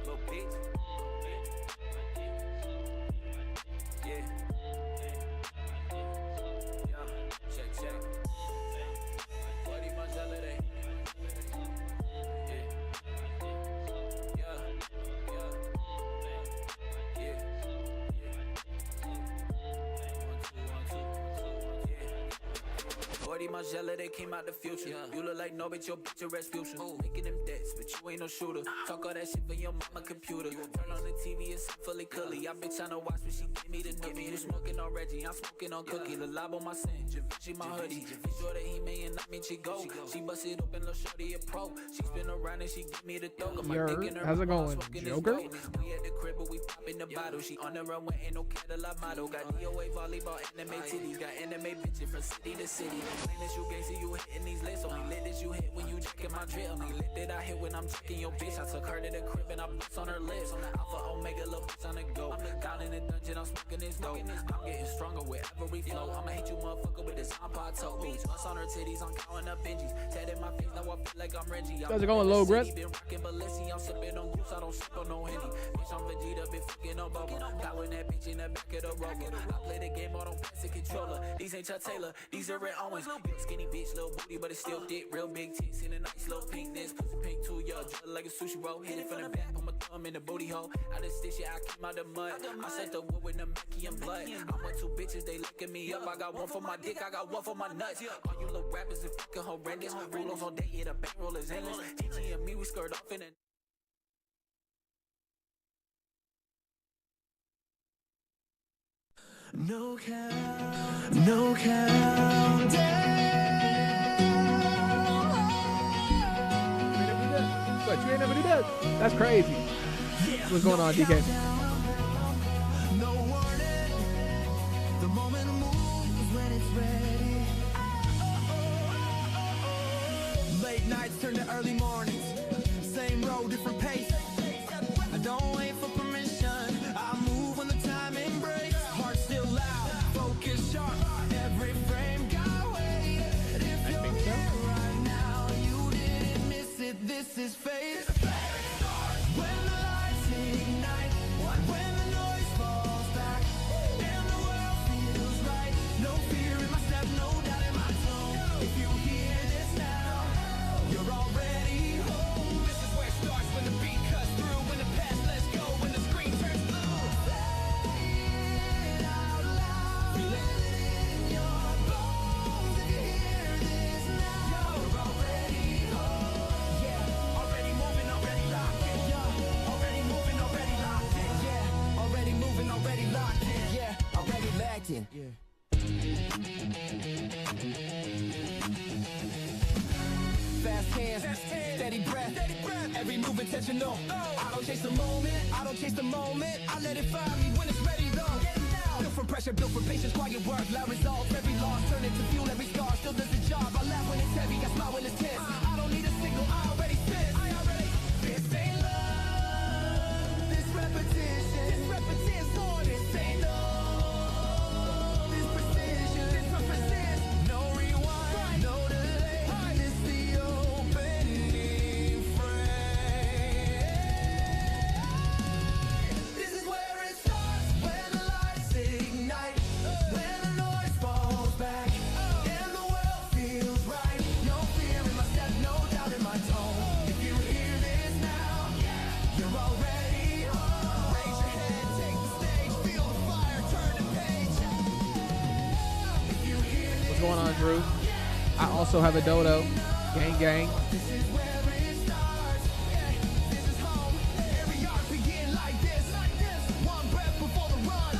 Little bitch. Yeah. Yeah. Check. What in my holiday? Yeah. Shorty Margella, they came out the future. You look like no, but your bitch a Rasputin. Making them debts, but you ain't no shooter. Talk all that shit for your mama computer. Turn on the TV, it's fully cully. I been tryna watch when she give me the nookie. You smoking on Reggie, I'm smoking on Cookie. The lob on my scent, Javinci my hoodie. Be sure that he may and I mean she go. She bust it open, little shorty a pro. She spin around and she give me the throw. How's it going, Joker? We at the crib, but we popping the bottle. She on the runway, ain't no Cadillac model. Got DOA volleyball, anime titties. Got anime bitches from city to city. Clean as you gangsta, you hitting these lists. Only lit as you hit when you checking my drill. Only lit that I hit when I'm checking your bitch. I took her to the crib and I bust on her lips. On the Alpha Omega, little bitch on the go. Down in the dungeon, I'm smoking this dope. I'm getting stronger with every flow. I'ma hit you motherfucker with this on-pot toe. Beats bust on her titties, I'm counting up Benjis. Tatted my face, now I feel like I'm Reggie. How's it going, Logerest? Been rocking Balenci, I'm sipping on goose, I don't sip on no Henny. Bitch, I'm Vegeta, been fucking on bubble. Plowing that bitch in the back of the rover. I play the game on plastic controller. These ain't Chuck Taylor, these are Red Owens. Big skinny bitch, little booty, but it's still thick. Real big tits in a nice little pinkness. Pussy pink too, yo, just like a sushi roll. Hit it from the back, put my thumb in the booty hole. I just stitch it, I came out the mud. I set the wood with the Mackie and blood. I want two bitches, they licking me up. I got one for my dick, I got one for my nuts. All you little rappers is fucking horrendous. Rulos on day, yeah, the bankroll is endless. TT and me, we skirt off in a no countdown. But you ain't never do that. That's crazy. What's going on, DK? No warning. The moment moves when it's ready. Late nights turn to early mornings. Same road, different pace. I don't wait for permission. I move when the timing breaks. Heart still loud, focus sharp. Every frame got weight. If you're here right now, you didn't miss it. This is fate. When the lights ignite, when the noise falls back, and the world feels right. No fear in my step, no doubt in my tone. If you hear this now, you're already home. This is where it starts when the beat cuts through. When the past lets go, when the screen turns blue. Say it out loud. Feel it in your bones. If you hear this now, you're already home. Yeah, already moving, already locked in. Yeah, already moving, already locked in. Yeah, already moving, already locked in. Yeah, already locked in. Yeah. Fast hands, steady breath, every move intentional. I don't chase the moment, I let it find me when it's ready though. Built from pressure, built for patience, quiet work, loud results. Every loss turn into fuel, every scar still does the job. I laugh when it's heavy, I smile when it's tense. I don't need a signal, I already sense. This ain't love, this repetition on this ain't love, this precision, this represents no rewind, no delay. This the opening frame. This is where it starts when the lights ignite, when the noise falls back, and the world feels right. No fear in my step, no doubt in my tone. If you hear this now, you're already home. Raise your head, take the stage, feel the fire, turn the page. If you hear this, What's going on, Drew? I also have a dodo. Gang, gang. this is where it starts. This is home. Every art begin like this. One breath before the run.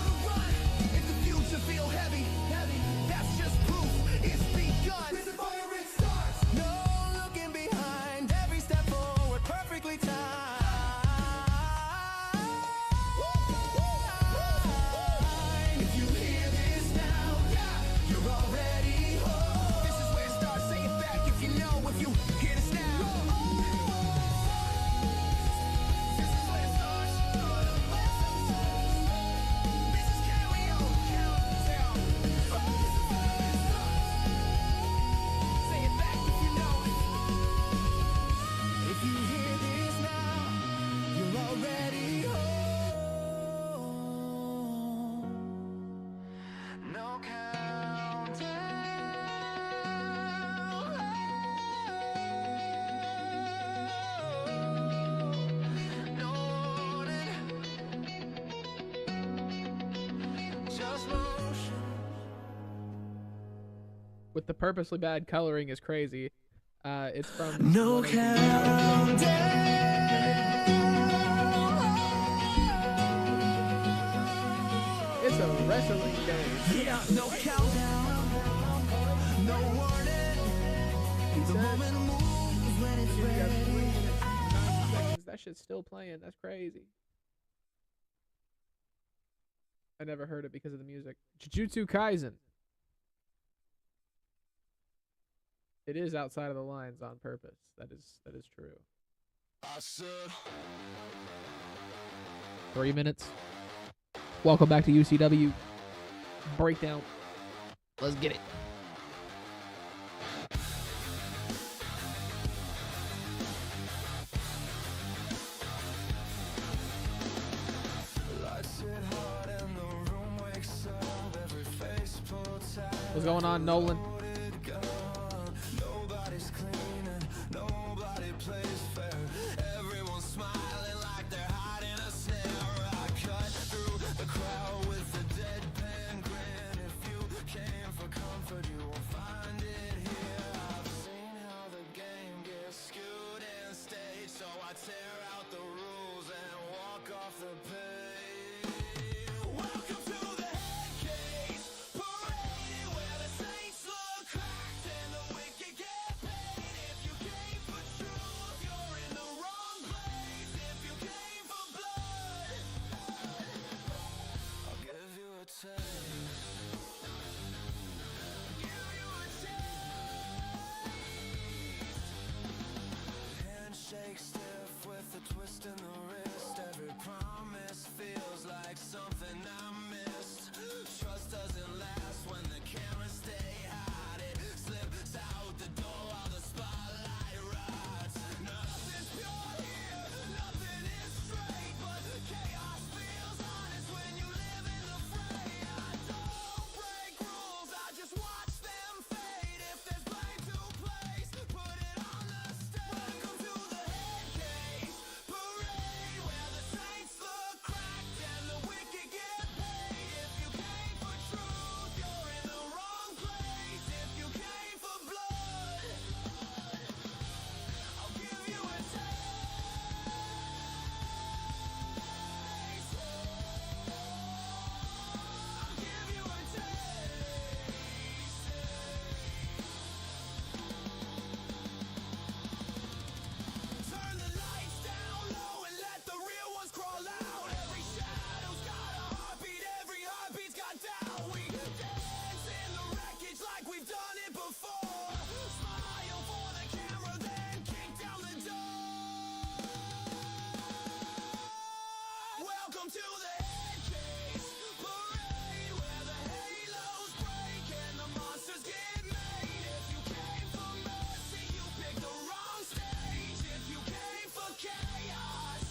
with the purposely bad coloring is crazy. It's from No one of the- countdown. It's a wrestling game. Yeah, no countdown. No warning. He The said, moment moves when it's "You got 3 ready. minutes and 90 seconds. That shit's still playing. That's crazy. I never heard it because of the music. Jujutsu Kaisen. It is outside of the lines on purpose. That is true. 3 minutes. Welcome back to UCW Breakdown. Let's get it. What's going on, Nolan? Nobody's cleaning, nobody plays fair. Everyone's smiling like they're hiding a snare. I cut through the crowd with a deadpan grin. If you came for comfort, you won't find it here. I've seen how the game gets skewed and staged, so I tear out the rules and walk off the page. Welcome to the head case, paraded where the saints look cracked and the wicked get paid. If you came for truth, you're in the wrong place. If you came for blood, I'll give you a taste. Give you a taste. Handshake stiff with a twist in the wrist. Every promise feels like something I missed. Trust doesn't last when the cameras stay hot. It slips out the door while the spotlight rots. Nothing's pure here, nothing is straight, but chaos feels honest when you live in the fray. I don't break rules, I just watch them fade. If there's blame to place, put it on the stage. Welcome to the head case parade, where the saints look cracked and the wicked get paid. If you came for truth, you're in the wrong place. If you came for blood, I'll give you a taste. I'll give you a taste. Turn the lights down low and let the real ones crawl out. Every shadow's got a heartbeat, every heartbeat's got doubt. We dance in the wreckage like we've done it before. Smile for the camera, then kick down the door. Welcome to the head case parade, where the halos break and the monsters get made. If you came for mercy, you picked the wrong stage. If you came for chaos,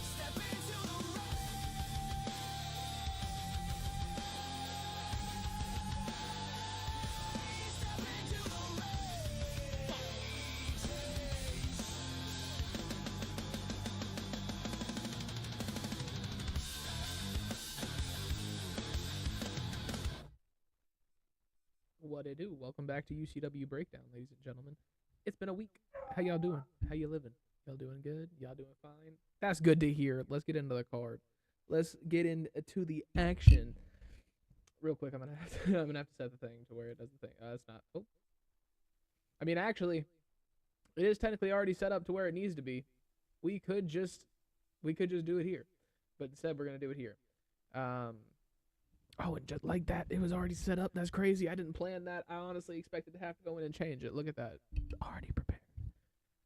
step into the rain. Step into the What it do? Welcome back to UCW Breakdown, ladies and gentlemen. It's been a week. How y'all doing? How you living? Y'all doing good? Y'all doing fine? That's good to hear. Let's get into the card. Let's get into the action. Real quick, I'm gonna have to set the thing to where it does the thing. It's not. Oh. I mean, actually, it is technically already set up to where it needs to be. We could just do it here, but instead we're gonna do it here. Oh, and just like that, it was already set up. That's crazy. I didn't plan that. I honestly expected to have to go in and change it. Look at that. Already prepared.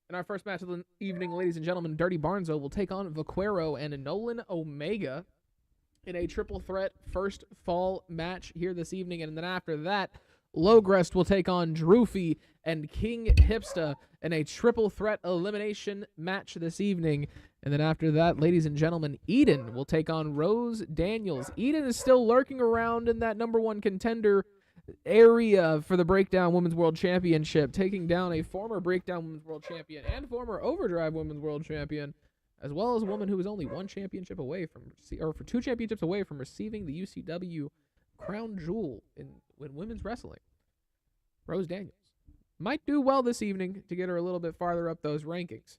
In our first match of the evening, ladies and gentlemen, Dirty Barnzo will take on Vaquero and Nolan Omega in a triple threat first fall match here this evening. And then after that, Logerest will take on Drewfie and King Hipsta in a triple threat elimination match this evening. And then after that, ladies and gentlemen, Eden will take on Rose Daniels. Eden is still lurking around in that number one contender area for the Breakdown Women's World Championship, taking down a former Breakdown Women's World Champion and former Overdrive Women's World Champion, as well as a woman who is only one championship away from, or for 2 championships away from receiving the UCW crown jewel in women's wrestling. Rose Daniels might do well this evening to get her a little bit farther up those rankings.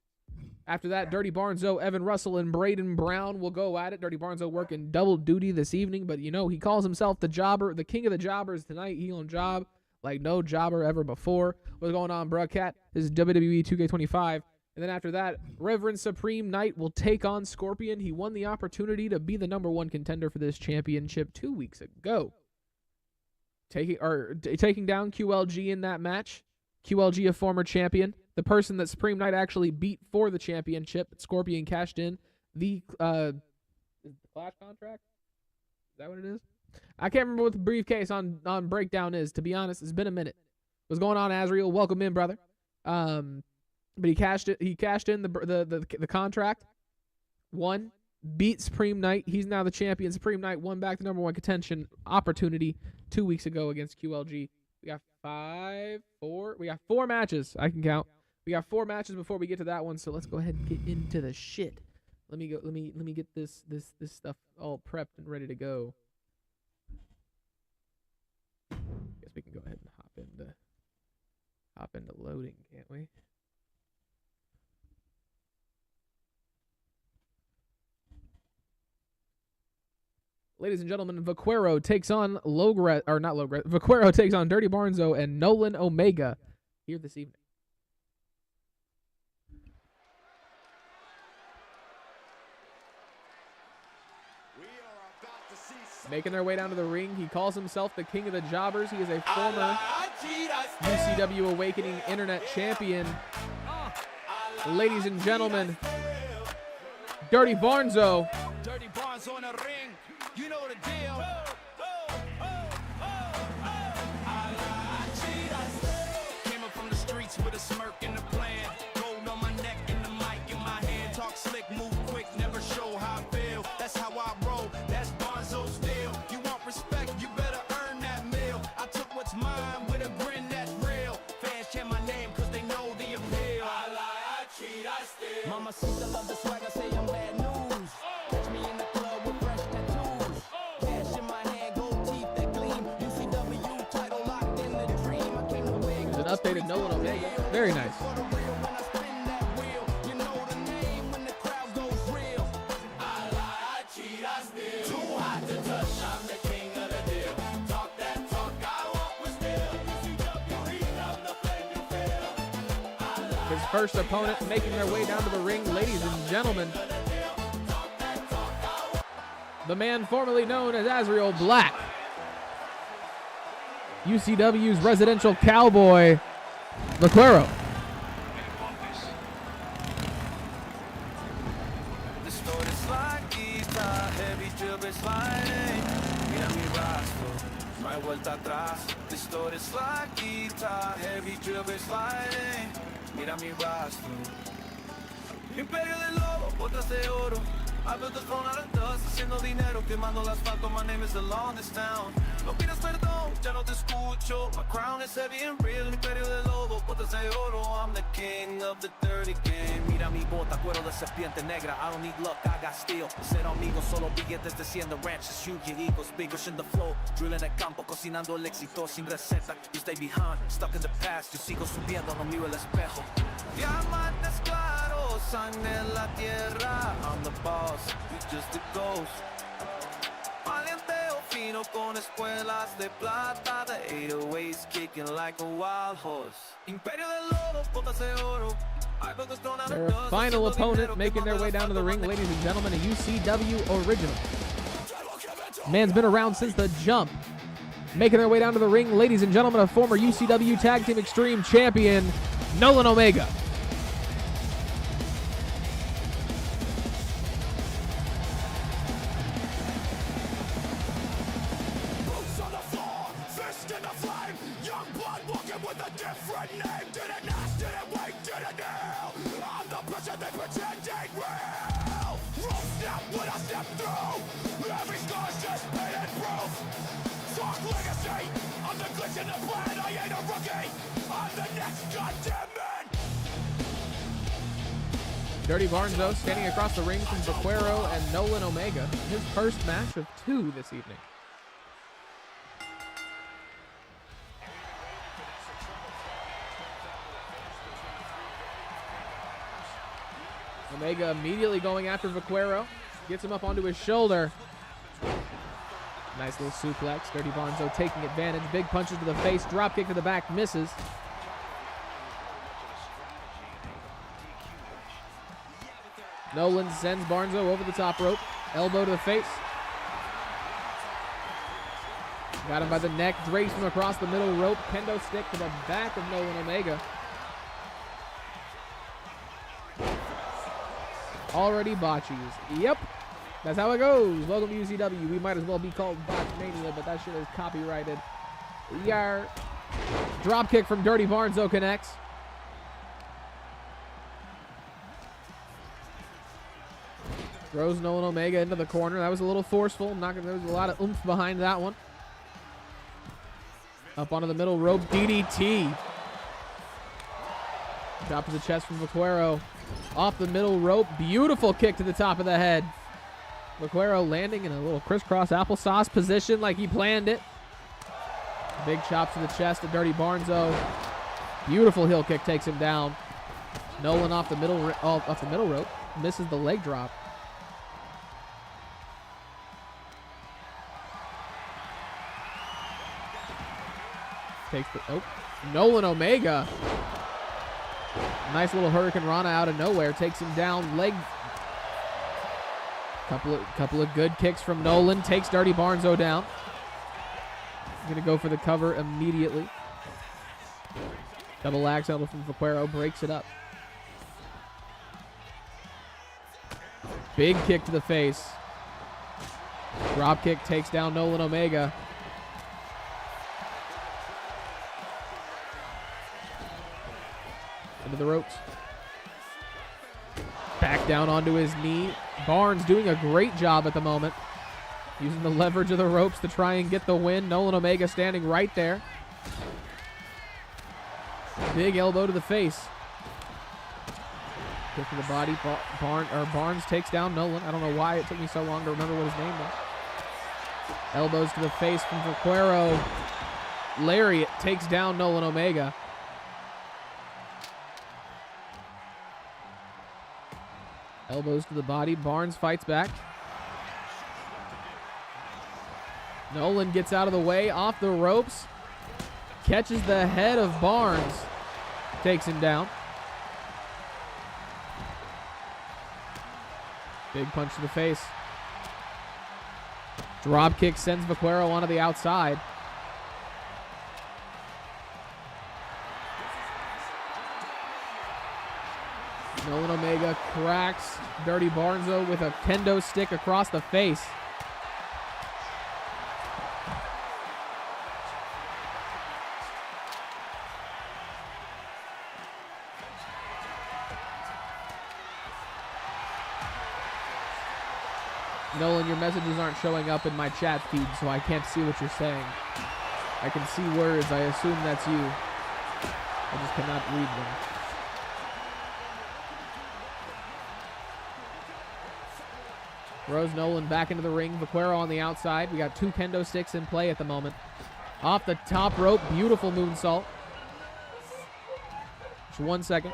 After that, Dirty Barnzo, Evan Russell, and Brayden Brown will go at it. Dirty Barnzo working double duty this evening, but he calls himself the jobber, the king of the jobbers tonight. He on job like no jobber ever before. What's going on, bruh, Cat? This is WWE 2K25. And then after that, Reverend Supreme Knight will take on Scorpion. He won the opportunity to be the #1 contender for this championship 2 weeks ago. Taking down QLG in that match. QLG, a former champion. The person that Supreme Knight actually beat for the championship. Scorpion cashed in the Clash contract? Is that what it is? I can't remember what the briefcase on Breakdown is. To be honest, it's been a minute. What's going on, Azriel? Welcome in, brother. But he cashed it. He cashed in the contract. Won, beat Supreme Knight. He's now the champion. Supreme Knight won back the #1 contention opportunity 2 weeks ago against QLG. We got 4 matches. I can count. We got 4 matches before we get to that one. So let's go ahead and get into the shit. Let me go. Let me get this stuff all prepped and ready to go. Guess we can go ahead and hop into loading, can't we? Ladies and gentlemen, Vaquero takes on Vaquero takes on Dirty Barnzo and Nolan Omega here this evening. Making their way down to the ring, he calls himself the king of the jobbers. He is a former UCW Awakening Internet Champion. Ladies and gentlemen, Dirty Barnzo. Dirty Barnzo in the ring. You know the deal. Came up from the streets with a smirk and a plan. Gold on my neck and the mic in my hand. Talk slick, move quick, never show how I feel. That's how I roll. That's Barnzo's deal. You want respect, you better earn that meal. I took what's mine with a grin that's real. Fans chant my name cause they know the appeal. I lie, I cheat, I steal. Mama sees I love the swag, I say I'm bad news. Catch me in the club with fresh tattoos. Cash in my hand, gold teeth that gleam. UCW title locked in the dream. I came to win. There's an updated Nolan Omega. Very nice. His first opponent making their way down to the ring, ladies and gentlemen. The man formerly known as Azriel Black. UCW's residential cowboy, Vaquero. Mira mi rastro. Imperio del lobo, botas de oro. I built this phone out of dust, haciendo dinero, quemando el asfalto. My name is alone this town. No pidas perdón, ya no te escucho. My crown is heavy and real. Imperio del lobo, botas de oro. I'm the king of the dirty game. Mira mi bota, cuero de serpiente negra. I don't need luck, I got steel. Ser amigo, solo billetes de 100 ranches. Huge eagles, bigos in the flow. Drilling el campo, cocinando el éxito sin receta. You stay behind, stuck in the past. Yo sigo subiendo, no miro el espejo. Diamantes claros, sangre en la tierra. I'm the boss. You just a ghost. Valienteo fino con espuelas de plata. The 808's kicking like a wild horse. Imperio del lobo, botas de oro. Their final opponent making their way down to the ring, ladies and gentlemen, a UCW original. Man's been around since the jump. Making their way down to the ring, ladies and gentlemen, a former UCW Tag Team Extreme champion, Nolan Omega. Dirty Barnzo standing across the ring from Vaquero and Nolan Omega. His first match of 2 this evening. Omega immediately going after Vaquero. Gets him up onto his shoulder. Nice little suplex. Dirty Barnzo taking advantage. Big punches to the face. Drop kick to the back. Misses. Nolan sends Barnzo over the top rope. Elbow to the face. Got him by the neck. Drapes him across the middle rope. Kendo stick to the back of Nolan Omega. Already botches. Yep. That's how it goes. Welcome to UCW. We might as well be called Botchmania, but that shit is copyrighted. Yar. Drop kick from Dirty Barnzo connects. Throws Nolan Omega into the corner. That was a little forceful. There was a lot of oomph behind that one. Up onto the middle rope. DDT. Drop to the chest from Vaquero. Off the middle rope. Beautiful kick to the top of the head. Vaquero landing in a little crisscross applesauce position like he planned it. Big chops to the chest of Dirty Barnzo. Beautiful heel kick takes him down. Nolan off the middle rope. Misses the leg drop. Takes the Nolan Omega. Nice little Hurricane Rana out of nowhere. Takes him down. Leg. Couple of good kicks from Nolan. Takes Dirty Barnzo down. Gonna go for the cover immediately. Double axe elbow from Vaquero. Breaks it up. Big kick to the face. Drop kick takes down Nolan Omega. Into the ropes. Back down onto his knee. Barnes doing a great job at the moment. Using the leverage of the ropes to try and get the win. Nolan Omega standing right there. Big elbow to the face. Kick to the body. Barnes takes down Nolan. I don't know why it took me so long to remember what his name was. Elbows to the face from Vaquero. Lariat takes down Nolan Omega. Elbows to the body. Barnes fights back. Nolan gets out of the way. Off the ropes. Catches the head of Barnes. Takes him down. Big punch to the face. Drop kick sends Vaquero onto the outside. Nolan Omega cracks Dirty Barnzo with a kendo stick across the face. Nolan, your messages aren't showing up in my chat feed, so I can't see what you're saying. I can see words. I assume that's you. I just cannot read them. Throws Nolan back into the ring. Vaquero on the outside. We got two kendo sticks in play at the moment. Off the top rope. Beautiful moonsault. Just 1 second.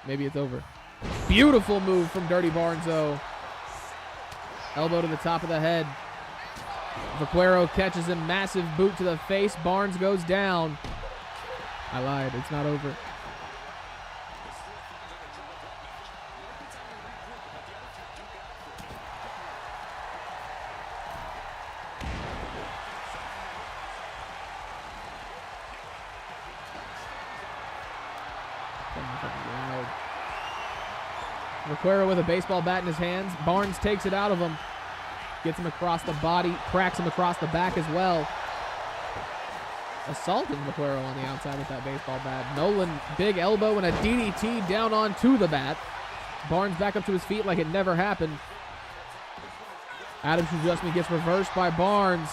Maybe it's over. Beautiful move from Dirty Barnzo. Elbow to the top of the head. Vaquero catches him. Massive boot to the face. Barnes goes down. I lied. It's not over. Vaquero with a baseball bat in his hands. Barnes takes it out of him. Gets him across the body. Cracks him across the back as well. Assaulting Vaquero on the outside with that baseball bat. Nolan, big elbow and a DDT down onto the bat. Barnes back up to his feet like it never happened. Adam's adjustment gets reversed by Barnes.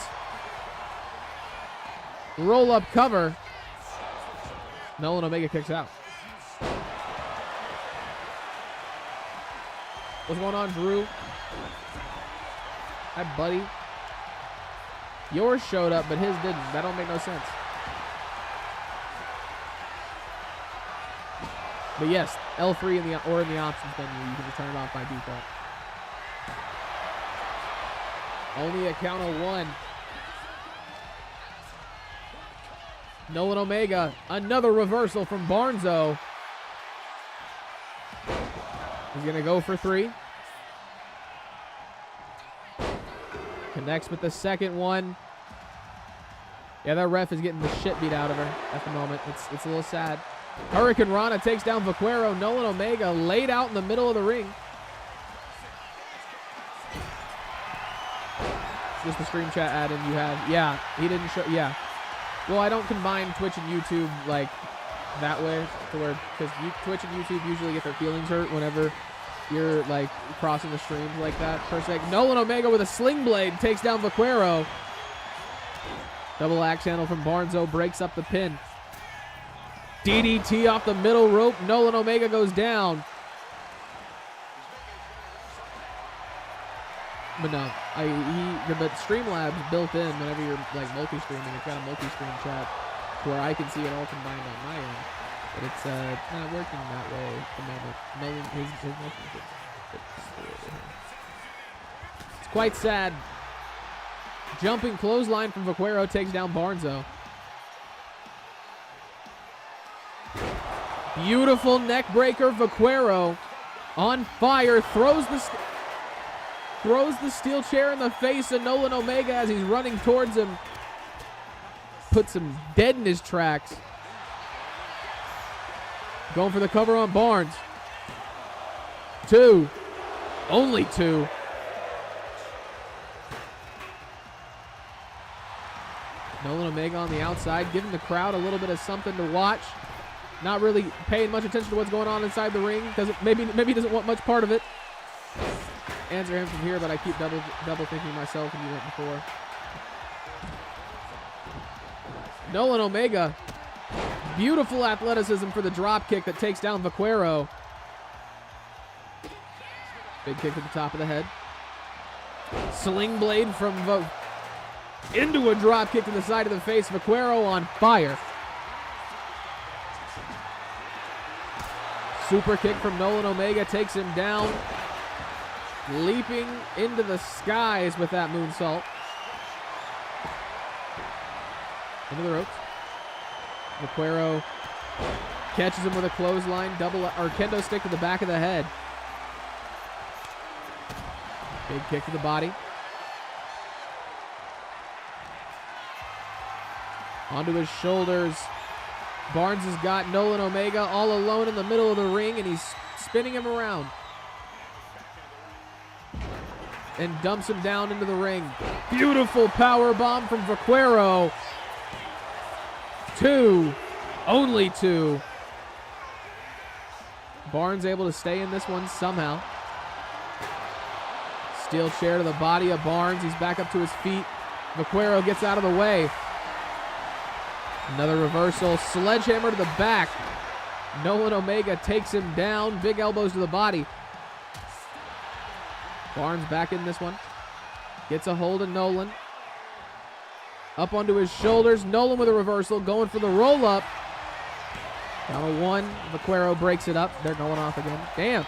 Roll up cover. Nolan Omega kicks out. What's going on, Drew? Hi, buddy. Yours showed up, but his didn't. That don't make no sense. But yes, L3 in the options menu, you can just turn it off by default. Only a count of 1. Nolan Omega, another reversal from Barnzo. He's gonna go for 3. Connects with the second one. Yeah, that ref is getting the shit beat out of her at the moment. It's a little sad. Hurricane Rana takes down Vaquero. Nolan Omega laid out in the middle of the ring. Just the stream chat add-in you have. Yeah, he didn't show. Yeah. Well, I don't combine Twitch and YouTube like that way, to where, because Twitch and YouTube usually get their feelings hurt whenever you're like crossing the streams like that per se. Nolan Omega with a sling blade takes down Vaquero. Double axe handle from Barnzo breaks up the pin. DDT off the middle rope. Nolan Omega goes down. But no, but Streamlabs built in whenever you're like multi-streaming. It's got a multi-stream chat where I can see it all combined on my end. But it's not working that way at the moment. Nolan, it's quite sad. Jumping clothesline from Vaquero takes down Barnzo. Beautiful neck breaker. Vaquero on fire, throws the steel chair in the face of Nolan Omega as he's running towards him. Puts him dead in his tracks. Going for the cover on Barnes. 2. Only 2. Nolan Omega on the outside, giving the crowd a little bit of something to watch. Not really paying much attention to what's going on inside the ring. Maybe he doesn't want much part of it. Answer him from here, but I keep double thinking myself when you went before. Nolan Omega. Beautiful athleticism for the drop kick that takes down Vaquero. Big kick to the top of the head. Sling blade from into a drop kick to the side of the face. Vaquero on fire. Super kick from Nolan Omega takes him down. Leaping into the skies with that moonsault. Into the ropes. Vaquero catches him with a clothesline, kendo stick to the back of the head. Big kick to the body. Onto his shoulders. Barnes has got Nolan Omega all alone in the middle of the ring, and he's spinning him around. And dumps him down into the ring. Beautiful power bomb from Vaquero. 2. Only 2. Barnes able to stay in this one somehow. Steel chair to the body of Barnes. He's back up to his feet. Vaquero gets out of the way. Another reversal. Sledgehammer to the back. Nolan Omega takes him down. Big elbows to the body. Barnes back in this one. Gets a hold of Nolan. Up onto his shoulders. Nolan with a reversal. Going for the roll-up. Down to 1. Vaquero breaks it up. They're going off again. Damn.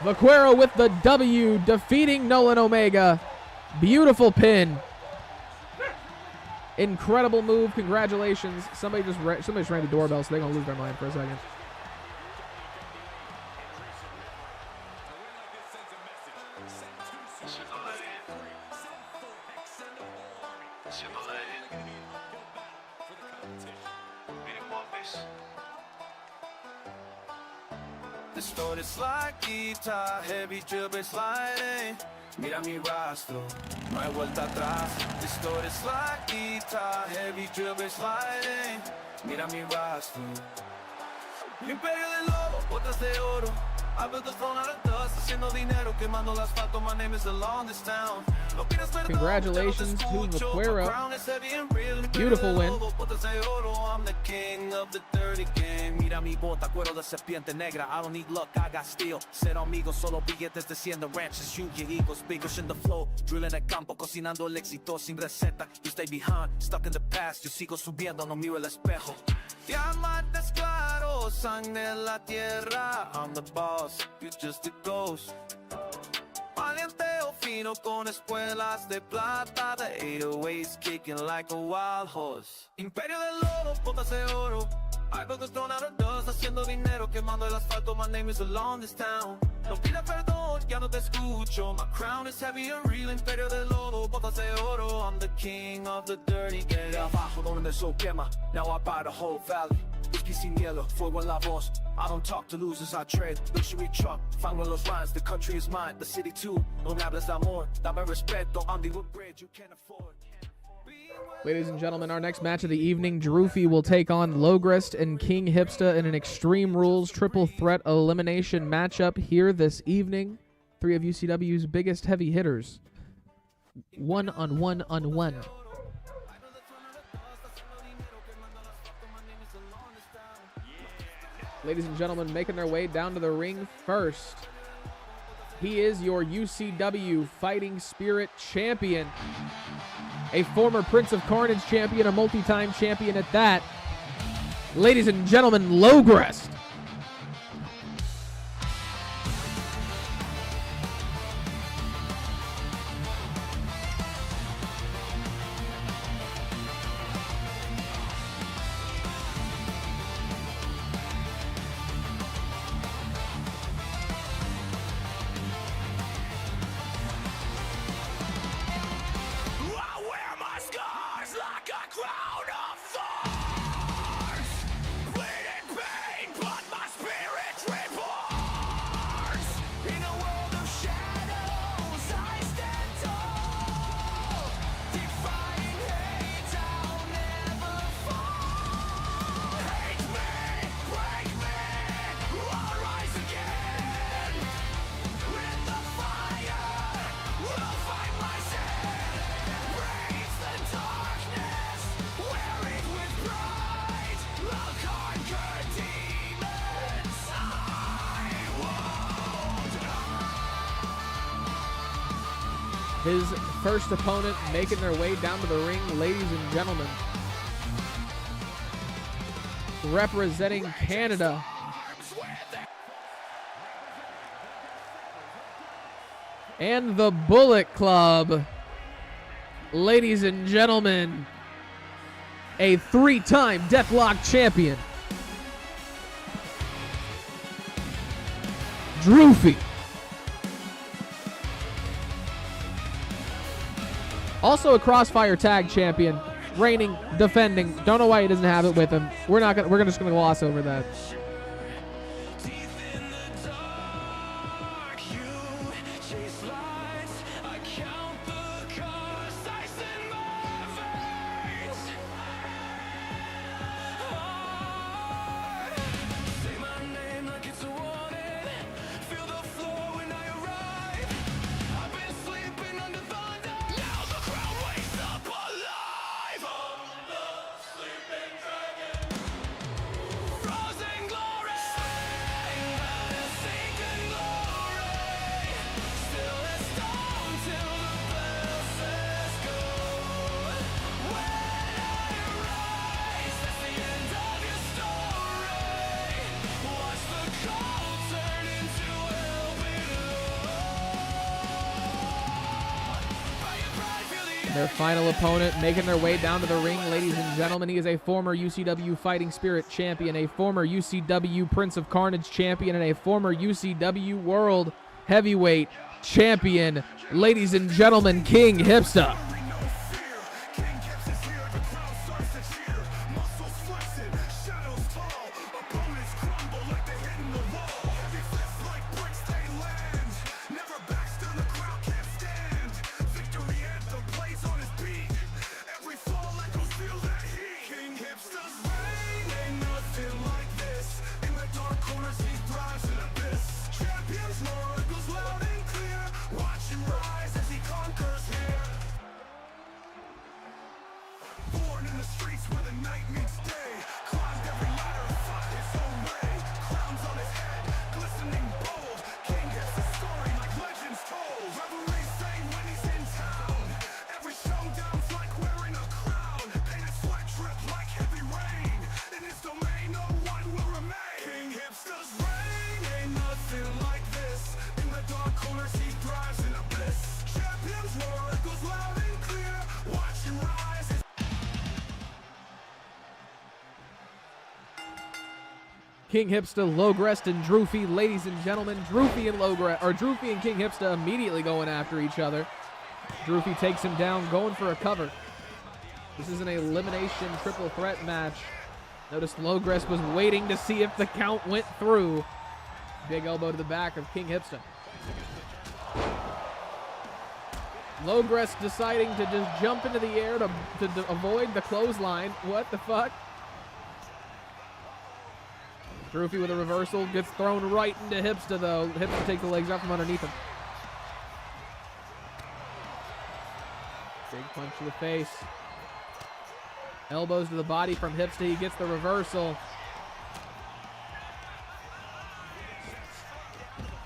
Vaquero with the W, defeating Nolan Omega. Beautiful pin. Incredible move. Congratulations. Somebody just rang the doorbell, so they're going to lose their mind for a second. Distorted slide, guitar, heavy dribble sliding. Mira mi rastro, no hay vuelta atrás. Distorted slide, guitar, heavy dribble sliding. Mira mi rastro. Imperio del lobo, botas de oro. I built this phone out of dust, haciendo dinero, quemando el asfalto. My name is along this town. Congratulations to Vaquero. Beautiful win. I'm the king of the dirty game. Mira mi bota, cuero de serpiente negra. I don't need luck, I got steel. Ser amigos, solo billetes de 100 ranches. Huge eagles, bigos in the flow. Drilling el campo, cocinando el éxito sin receta. You stay behind, stuck in the past. Yo sigo subiendo, no miro el espejo. Diamantes claros, sangre en la tierra. I'm the boss, you're just a ghost. Valienteo fino con espuelas de plata. The 808's kicking like a wild horse. Imperio del lodo, botas de oro. I built this throne out of dust, haciendo dinero, quemando el asfalto. My name is along this town. No pida perdón, ya no te escucho. My crown is heavy and real. Imperio del lodo, botas de oro. I'm the king of the dirty game. De abajo donde eso quema. Now I buy the whole valley. Whisky sin hielo, fuego en la voz. I don't talk to losers, I trade. Luxury truck, fango los rhymes. The country is mine, the city too. No me hables de amor, dame respeto. I'm the wood bridge you can't afford. Ladies and gentlemen, our next match of the evening, Drewfie will take on Logerest and King Hipsta in an Extreme Rules triple threat elimination matchup here this evening. Three of UCW's biggest heavy hitters. One on one on one. Ladies and gentlemen, making their way down to the ring first. He is your UCW Fighting Spirit champion. A former Prince of Carnage champion, a multi-time champion at that. Ladies and gentlemen, Logerest. His first opponent making their way down to the ring, ladies and gentlemen. Representing Canada. And the Bullet Club. Ladies and gentlemen, a three-time Deathlock champion, Drewfie. Also a Crossfire Tag champion, reigning, defending. Don't know why he doesn't have it with him. We're just gonna gloss over that. Their final opponent making their way down to the ring, ladies and gentlemen. He is a former UCW Fighting Spirit champion, a former UCW Prince of Carnage champion, and a former UCW World Heavyweight champion. Ladies and gentlemen, King Hipsta. King Hipsta, Logerest, and Drewfie. Ladies and gentlemen, Drewfie and King Hipsta immediately going after each other. Drewfie takes him down, going for a cover. This is an elimination triple threat match. Notice Logerest was waiting to see if the count went through. Big elbow to the back of King Hipsta. Logerest deciding to just jump into the air to avoid the clothesline. What the fuck? Drewfie with a reversal, gets thrown right into Hipsta though. Hipsta takes the legs out from underneath him. Big punch to the face. Elbows to the body from Hipsta. He gets the reversal.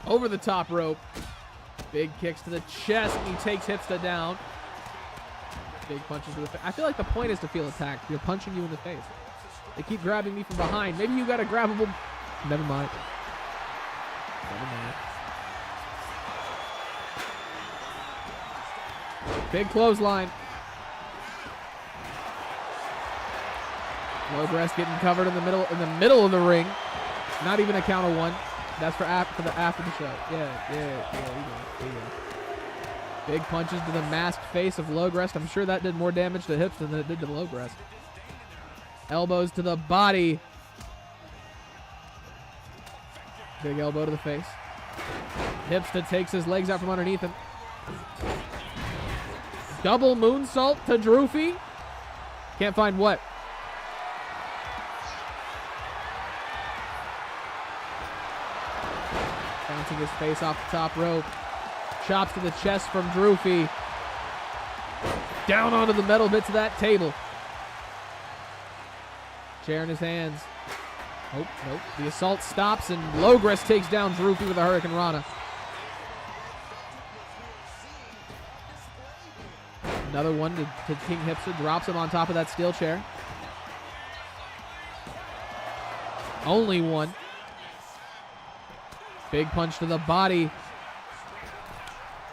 Over the top rope. Big kicks to the chest. He takes Hipsta down. Big punches to the face. I feel like the point is to feel attacked. They're punching you in the face. They keep grabbing me from behind. Maybe you got a grabbable. Never mind. Never mind. Big clothesline. Logerest getting covered in the middle of the ring. Not even a count of one. That's for after the show. Yeah. You go. Big punches to the masked face of Logerest. I'm sure that did more damage to Hipsta than it did to Logerest. Elbows to the body. Big elbow to the face. Hipsta takes his legs out from underneath him. Double moonsault to Drewfie. Can't find what? Bouncing his face off the top rope. Chops to the chest from Drewfie. Down onto the metal bits of that table. Chair in his hands. Nope. The assault stops and Logerest takes down Drewfie with a Hurricane Rana. Another one to King Hipsta. Drops him on top of that steel chair. Only one. Big punch to the body.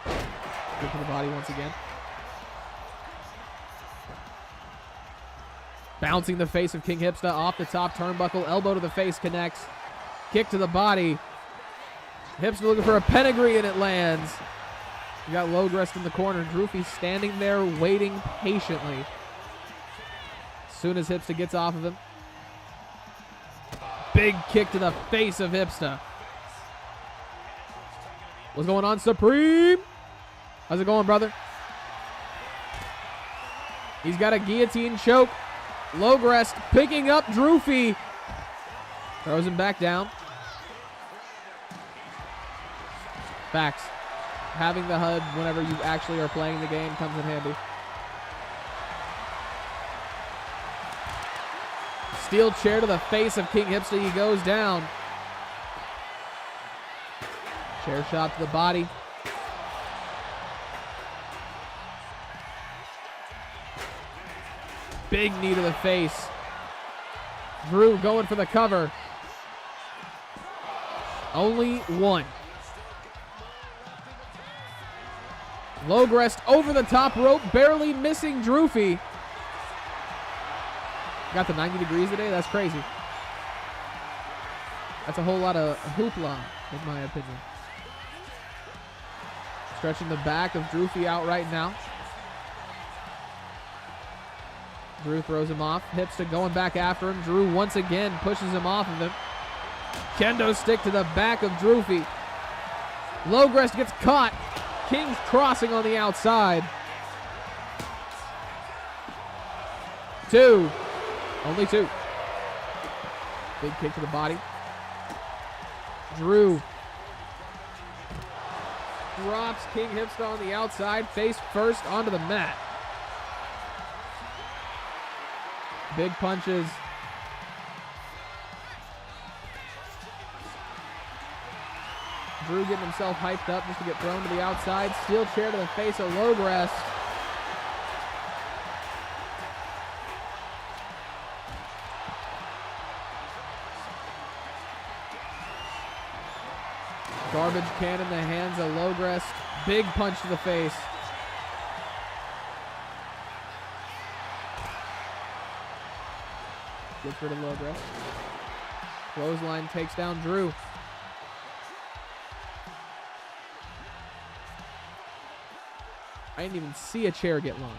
Good to the body once again. Bouncing the face of King Hipsta off the top turnbuckle. Elbow to the face connects. Kick to the body. Hipsta looking for a pedigree and it lands. You got Logerest in the corner. Drewfie standing there waiting patiently. As soon as Hipsta gets off of him. Big kick to the face of Hipsta. What's going on, Supreme? How's it going, brother? He's got a guillotine choke. Logerest picking up Drewfie. Throws him back down. Facts. Having the HUD whenever you actually are playing the game comes in handy. Steel chair to the face of King Hipsta. He goes down. Chair shot to the body. Big knee to the face. Drew going for the cover. Only one. Logerest over the top rope, barely missing Drewfie. Got the 90 degrees today? That's crazy. That's a whole lot of hoopla, in my opinion. Stretching the back of Drewfie out right now. Drew throws him off. Hipsta going back after him. Drew once again pushes him off of him. Kendo stick to the back of Drewfie. Logerest gets caught. King's crossing on the outside. Two. Only two. Big kick to the body. Drew drops King Hipsta on the outside, face first onto the mat. Big punches. Drew getting himself hyped up just to get thrown to the outside. Steel chair to the face of Logerest. Garbage can in the hands of Logerest. Big punch to the face. Gets rid of Logerest. Clothesline takes down Drew. I didn't even see a chair get launched.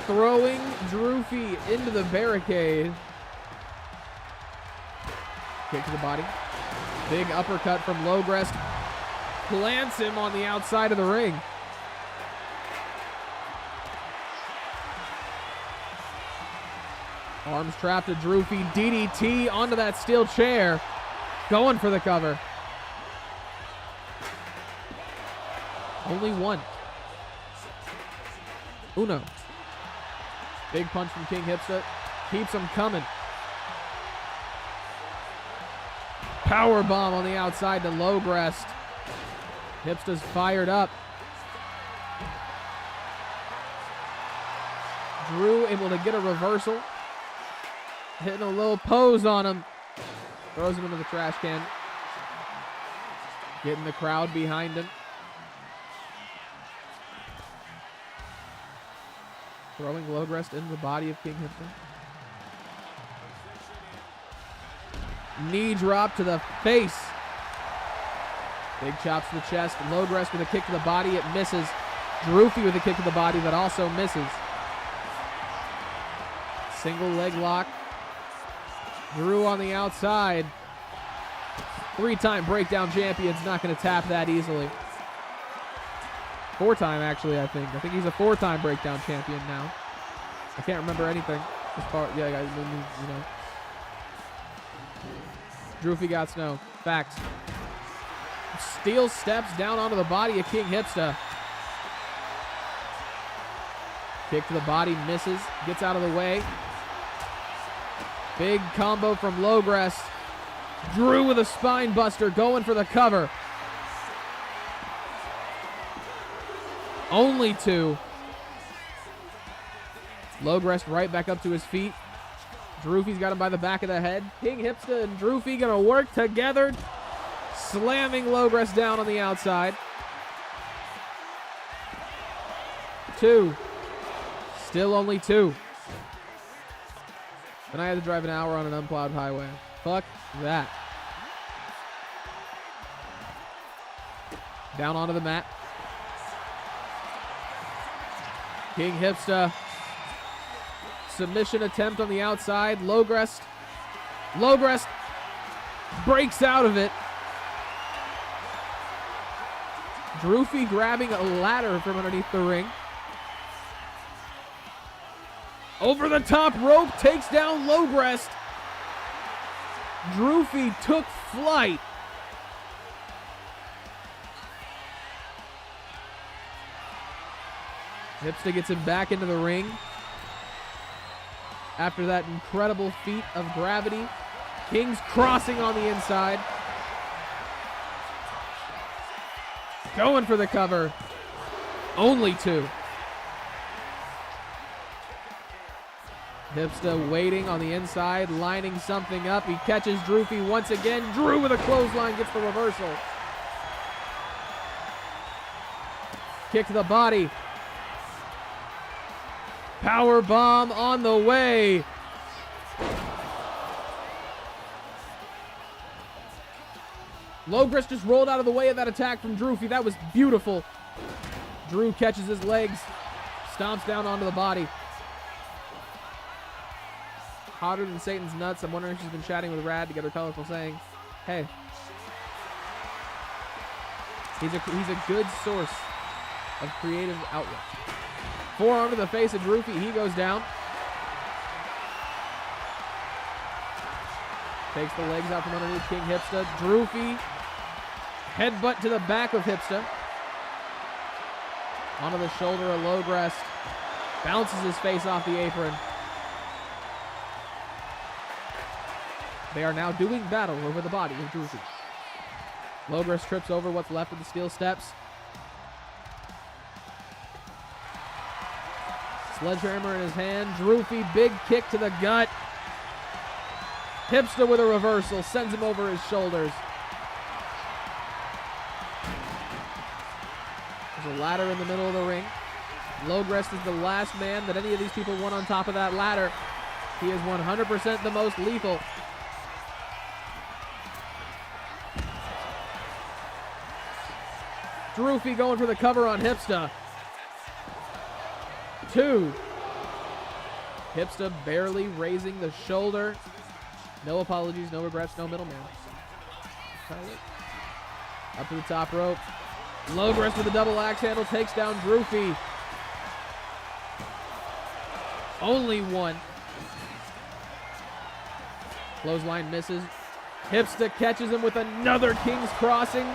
Throwing Drewfie into the barricade. Kick to the body. Big uppercut from Logerest. Plants him on the outside of the ring. Arms trapped to Drewfie. DDT onto that steel chair. Going for the cover. Only one. Uno. Big punch from King Hipsta. Keeps him coming. Power bomb on the outside to Logerest. Hipsta's fired up. Drew able to get a reversal. Hitting a little pose on him. Throws him into the trash can. Getting the crowd behind him. Throwing Logerest into the body of King Hipsta. Knee drop to the face. Big chops to the chest. Logerest with a kick to the body. It misses. Drewfie with a kick to the body that also misses. Single leg lock. Drew on the outside. 3-time breakdown champion's not going to tap that easily. 4-time, actually, I think. I think he's a 4-time breakdown champion now. I can't remember anything. As far, yeah, guys, you know. Drewfie got snow. Facts. Steel steps down onto the body of King Hipsta. Kick to the body, misses. Gets out of the way. Big combo from Logerest. Drew with a spine buster, going for the cover. Only two. Logerest right back up to his feet. Drewfie's got him by the back of the head. King Hipsta and Drewfie gonna work together, slamming Logerest down on the outside. 2. Still only 2. And I had to drive an hour on an unplowed highway. Fuck that. Down onto the mat. King Hipsta. Submission attempt on the outside. Logerest breaks out of it. Drewfie grabbing a ladder from underneath the ring. Over the top rope, takes down Logerest. Drewfie took flight. Hipsta gets him back into the ring. After that incredible feat of gravity, King's crossing on the inside. Going for the cover. Only 2. Hipsta waiting on the inside, lining something up. He catches Drewfie once again. Drew with a clothesline gets the reversal. Kick to the body. Power bomb on the way. Logerest just rolled out of the way of that attack from Drewfie. That was beautiful. Drew catches his legs, stomps down onto the body. Hotter than Satan's nuts. I'm wondering if she's been chatting with Rad to get her colorful saying, hey. He's a good source of creative outlet. Forearm to the face of Drewfie. He goes down. Takes the legs out from underneath King Hipsta. Drewfie. Headbutt to the back of Hipsta. Onto the shoulder of Logerest. Bounces his face off the apron. They are now doing battle over the body of Drewfie. Logerest trips over what's left of the steel steps. Sledgehammer in his hand. Drewfie, big kick to the gut. Hipsta with a reversal. Sends him over his shoulders. There's a ladder in the middle of the ring. Logerest is the last man that any of these people want on top of that ladder. He is 100% the most lethal. Drewfie going for the cover on Hipsta. 2. Hipsta barely raising the shoulder. No apologies, no regrets, no middleman. Up to the top rope. Logerest with a double axe handle takes down Drewfie. Only 1. Clothesline misses. Hipsta catches him with another King's Crossing,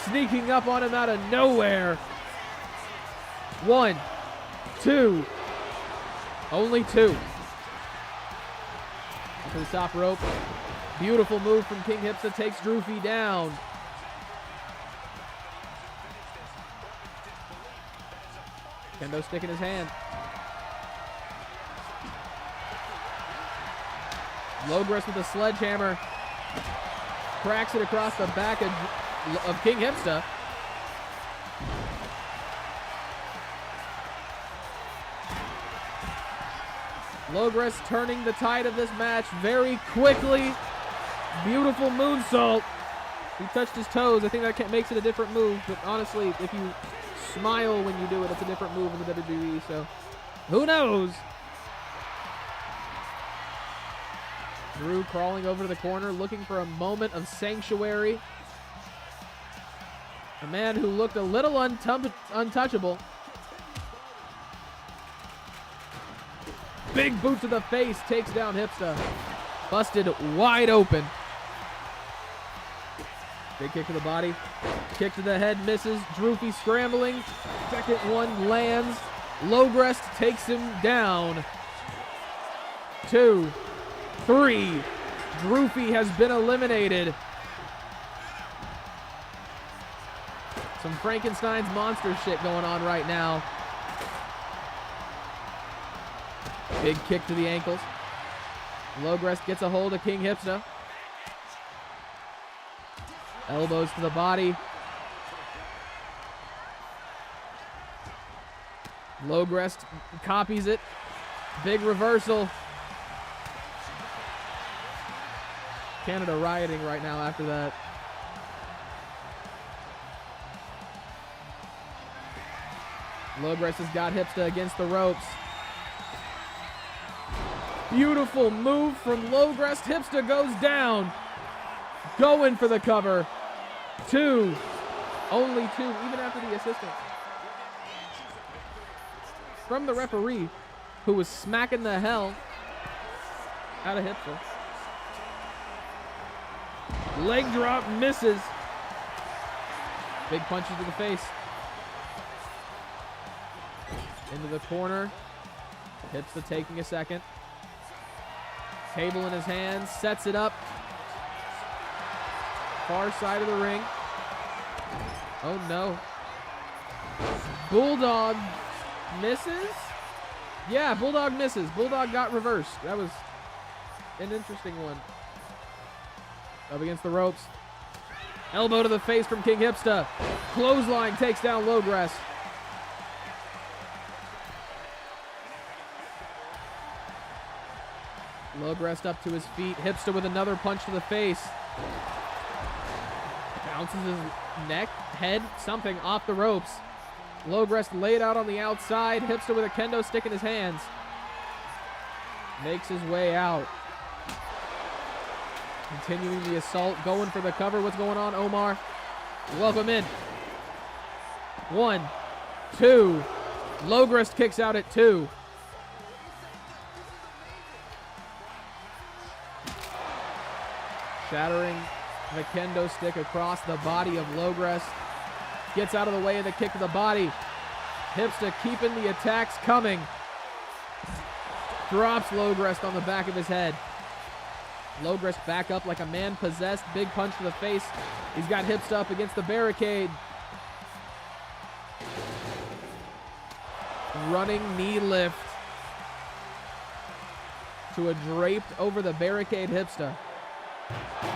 sneaking up on him out of nowhere. 1, 2. Only 2. Up to the top rope. Beautiful move from King Hipsta, takes Drewfie down. Kendo stick in his hand. Logerest with a sledgehammer. Cracks it across the back of King Hipsta. Logerest turning the tide of this match very quickly. Beautiful moonsault. He touched his toes. I think that makes it a different move, but honestly, if you smile when you do it, it's a different move in the WWE, so who knows? Drew crawling over to the corner, looking for a moment of sanctuary. A man who looked a little untouchable. Big boot to the face takes down Hipsta. Busted wide open. Big kick to the body. Kick to the head misses. Drewfie scrambling. Second one lands. Logerest takes him down. 2, 3. Drewfie has been eliminated. Some Frankenstein's monster shit going on right now. Big kick to the ankles. Logerest gets a hold of King Hipsta. Elbows to the body. Logerest copies it. Big reversal. Canada rioting right now after that. Logerest has got Hipsta against the ropes. Beautiful move from Logerest. Hipsta goes down. Going for the cover. 2. Only 2, even after the assistance from the referee, who was smacking the hell out of Hipsta. Leg drop misses. Big punches to the face. Into the corner. Hipsta taking a second. Table in his hands, sets it up. Far side of the ring. Oh no. Bulldog misses? Yeah, Bulldog misses. Bulldog got reversed. That was an interesting one. Up against the ropes. Elbow to the face from King Hipsta. Clothesline takes down Logerest. Logerest up to his feet. Hipsta with another punch to the face. Bounces his neck, head, something off the ropes. Logerest laid out on the outside. Hipsta with a kendo stick in his hands. Makes his way out. Continuing the assault, going for the cover. What's going on, Omar? Welcome in. 1, 2. Logerest kicks out at 2. Shattering the kendo stick across the body of Logerest. Gets out of the way of the kick to the body. Hipsta keeping the attacks coming. Drops Logerest on the back of his head. Logerest back up like a man possessed. Big punch to the face. He's got Hipsta up against the barricade. Running knee lift to a draped over the barricade Hipsta.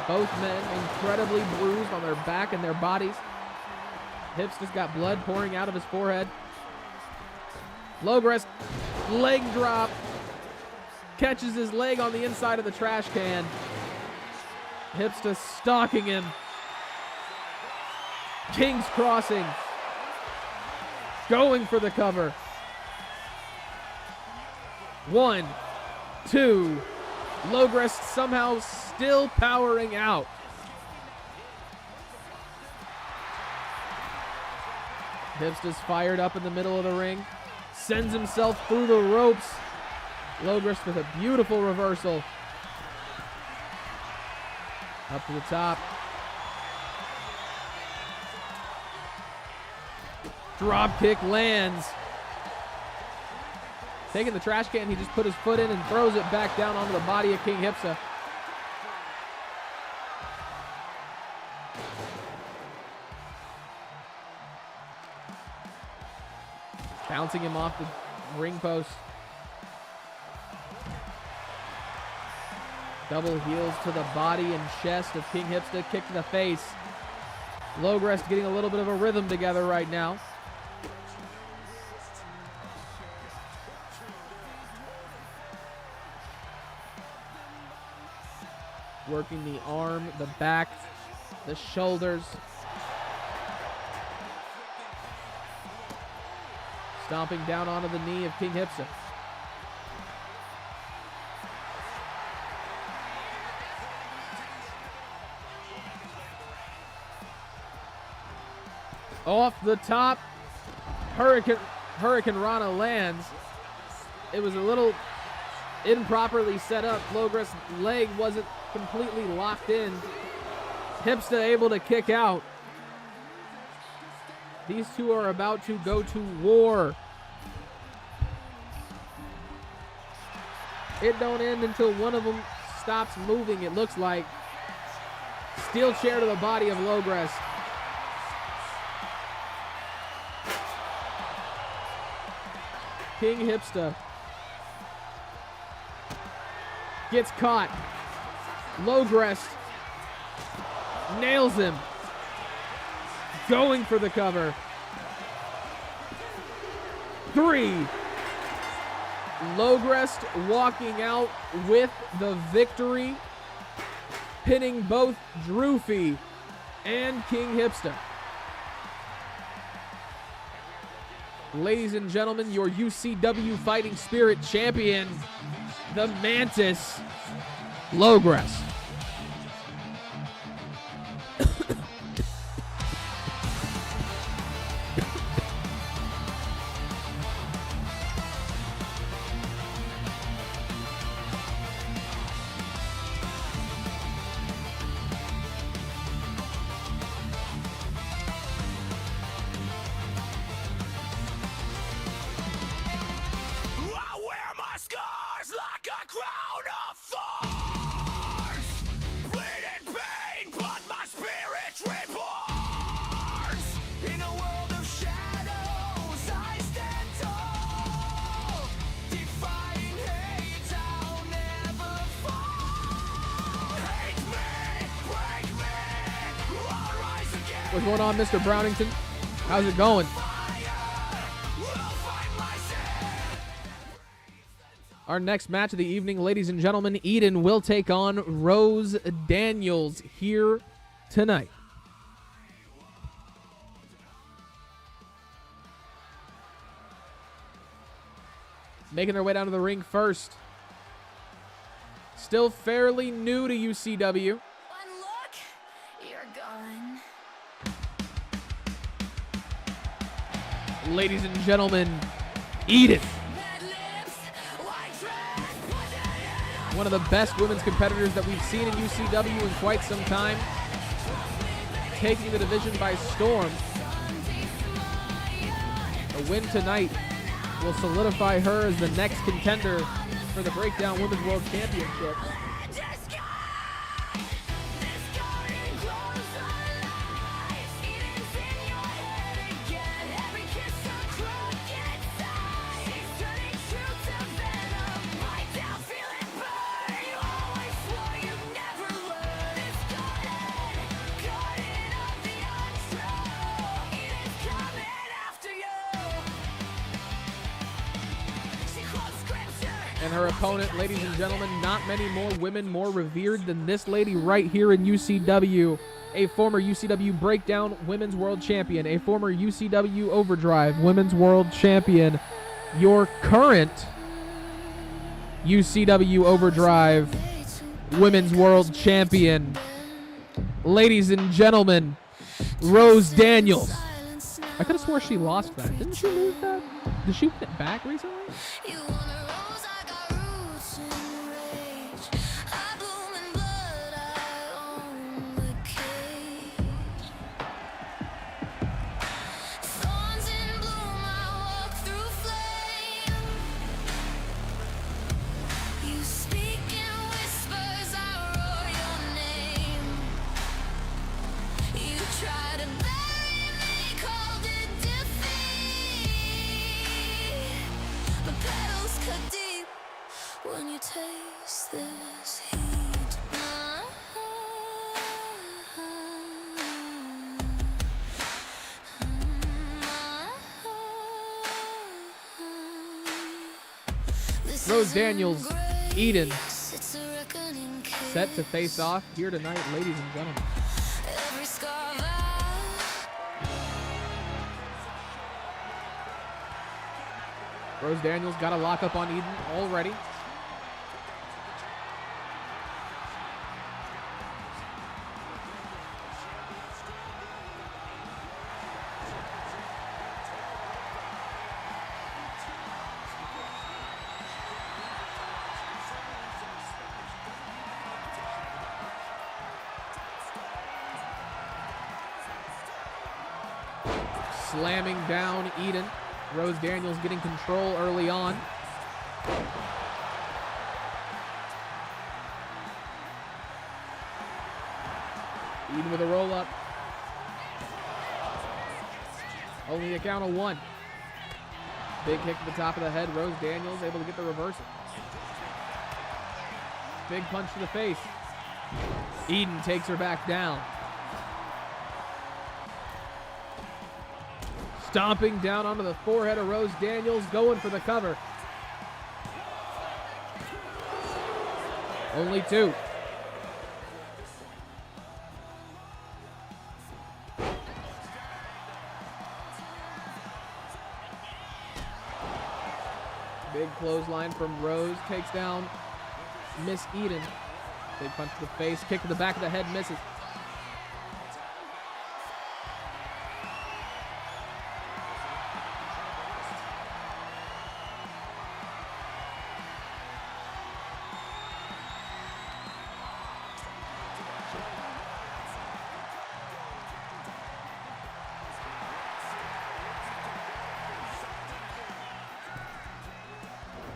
Both men incredibly bruised on their back and their bodies. Hipsta's got blood pouring out of his forehead. Logerest, leg drop. Catches his leg on the inside of the trash can. Hipsta stalking him. King's crossing. Going for the cover. 1, 2. Logerest somehow still powering out. Hipsta's fired up in the middle of the ring. Sends himself through the ropes. Logerest with a beautiful reversal. Up to the top. Drop kick lands. Taking the trash can, he just put his foot in and throws it back down onto the body of King Hipsta. Bouncing him off the ring post. Double heels to the body and chest of King Hipsta. Kick to the face. Logerest getting a little bit of a rhythm together right now. Working the arm, the back, the shoulders. Stomping down onto the knee of King Hipsta. Off the top, Hurricane Rana lands. It was a little improperly set up. Logerest's leg wasn't completely locked in. Hipsta able to kick out. These two are about to go to war. It don't end until one of them stops moving, it looks like. Steel chair to the body of Logerest. King Hipsta gets caught. Logerest nails him. Going for the cover. 3. Logerest walking out with the victory, pinning both Drewfie and King Hipsta. Ladies and gentlemen, your UCW Fighting Spirit champion, the Mantis, Logerest. What's going on, Mr. Brownington? How's it going? Our next match of the evening, ladies and gentlemen, Eden will take on Rose Daniels here tonight. Making their way down to the ring first. Still fairly new to UCW. One look, you're gone. Ladies and gentlemen, Eden. One of the best women's competitors that we've seen in UCW in quite some time. Taking the division by storm. A win tonight will solidify her as the next contender for the Breakdown Women's World Championships. And her opponent, ladies and gentlemen, not many more women more revered than this lady right here in UCW. A former UCW Breakdown Women's World Champion. A former UCW Overdrive Women's World Champion. Your current UCW Overdrive Women's World Champion. Ladies and gentlemen, Rose Daniels. I could have swore she lost that. Didn't she lose that? Did she win it back recently? You want a rose, I got roots in rage. I bloom in blood, I own the cage. Thorns in bloom, I walk through flame. You speak in whispers, I roar your name. You try to bury me, called it defeat. The petals cut deep when you taste this heat. This Rose isn't Daniels, grace, Eden, it's a reckoning set to face off here tonight, ladies and gentlemen. every scar I Rose Daniels got a lock up on Eden already. Slamming down Eden. Rose Daniels getting control early on. Eden with a roll up. Only a count of one. Big kick to the top of the head. Rose Daniels able to get the reversal. Big punch to the face. Eden takes her back down. Stomping down onto the forehead of Rose Daniels, going for the cover. Only two. Big clothesline from Rose, takes down Miss Eden. Big punch to the face, kick to the back of the head, misses.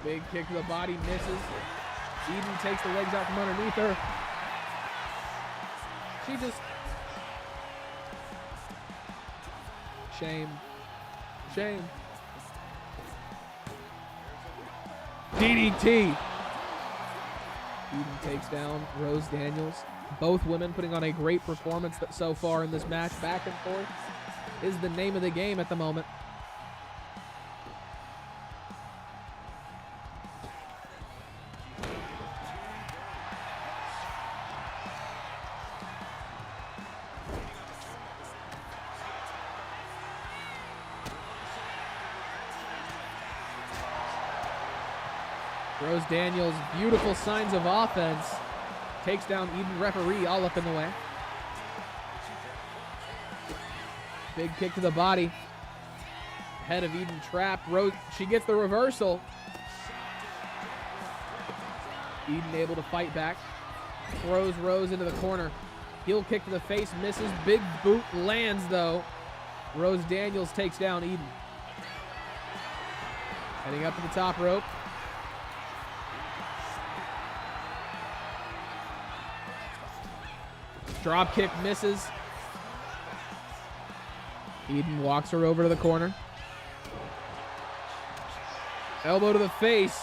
Big kick to the body, misses. Eden takes the legs out from underneath her. She just... Shame. Shame. DDT. Eden takes down Rose Daniels. Both women putting on a great performance so far in this match. Back and forth is the name of the game at the moment. Rose Daniels, beautiful signs of offense. Takes down Eden, referee all up in the way. Big kick to the body. Head of Eden trapped. Rose, she gets the reversal. Eden able to fight back. Throws Rose into the corner. Heel kick to the face, misses. Big boot lands though. Rose Daniels takes down Eden. Heading up to the top rope. Drop kick misses. Eden walks her over to the corner. Elbow to the face.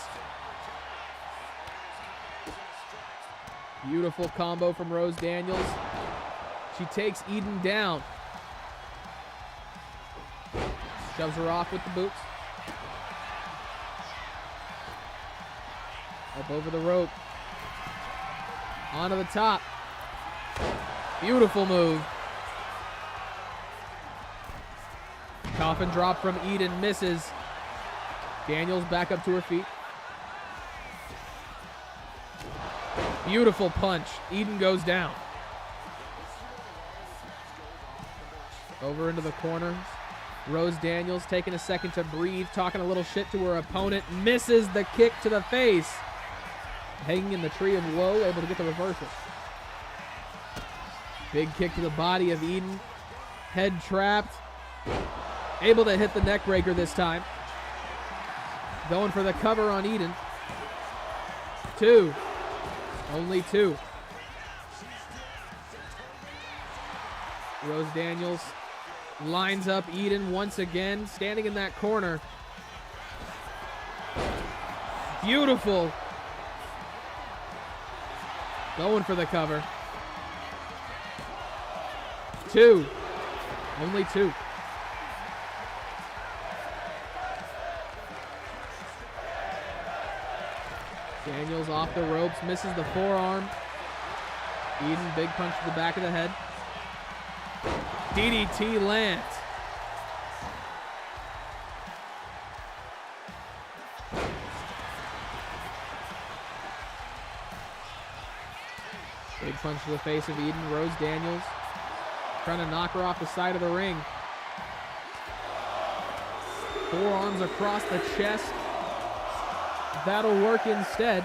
Beautiful combo from Rose Daniels. She takes Eden down. Shoves her off with the boots. Up over the rope. Onto the top. Beautiful move. Coffin drop from Eden misses. Daniels back up to her feet. Beautiful punch. Eden goes down. Over into the corner. Rose Daniels taking a second to breathe, talking a little shit to her opponent. Misses the kick to the face. Hanging in the tree of woe, able to get the reversal. Big kick to the body of Eden. Head trapped. Able to hit the neck breaker this time. Going for the cover on Eden. 2. Only 2. Rose Daniels lines up Eden once again, standing in that corner. Beautiful. Going for the cover. 2. Only 2. Daniels off the ropes, misses the forearm. Eden, big punch to the back of the head. DDT lands. Big punch to the face of Eden. Rose Daniels trying to knock her off the side of the ring. Forearms across the chest. That'll work instead.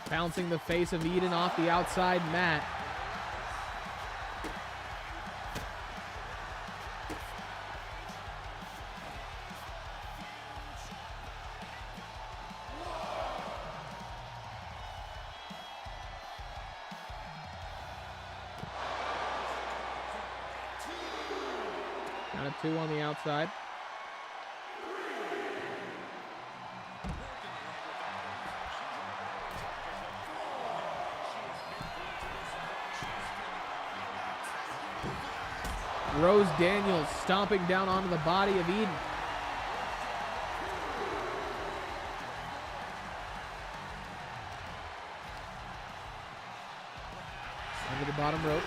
Bouncing the face of Eden off the outside mat. Count of 2 on the outside. Rose Daniels stomping down onto the body of Eden. Under the bottom rope.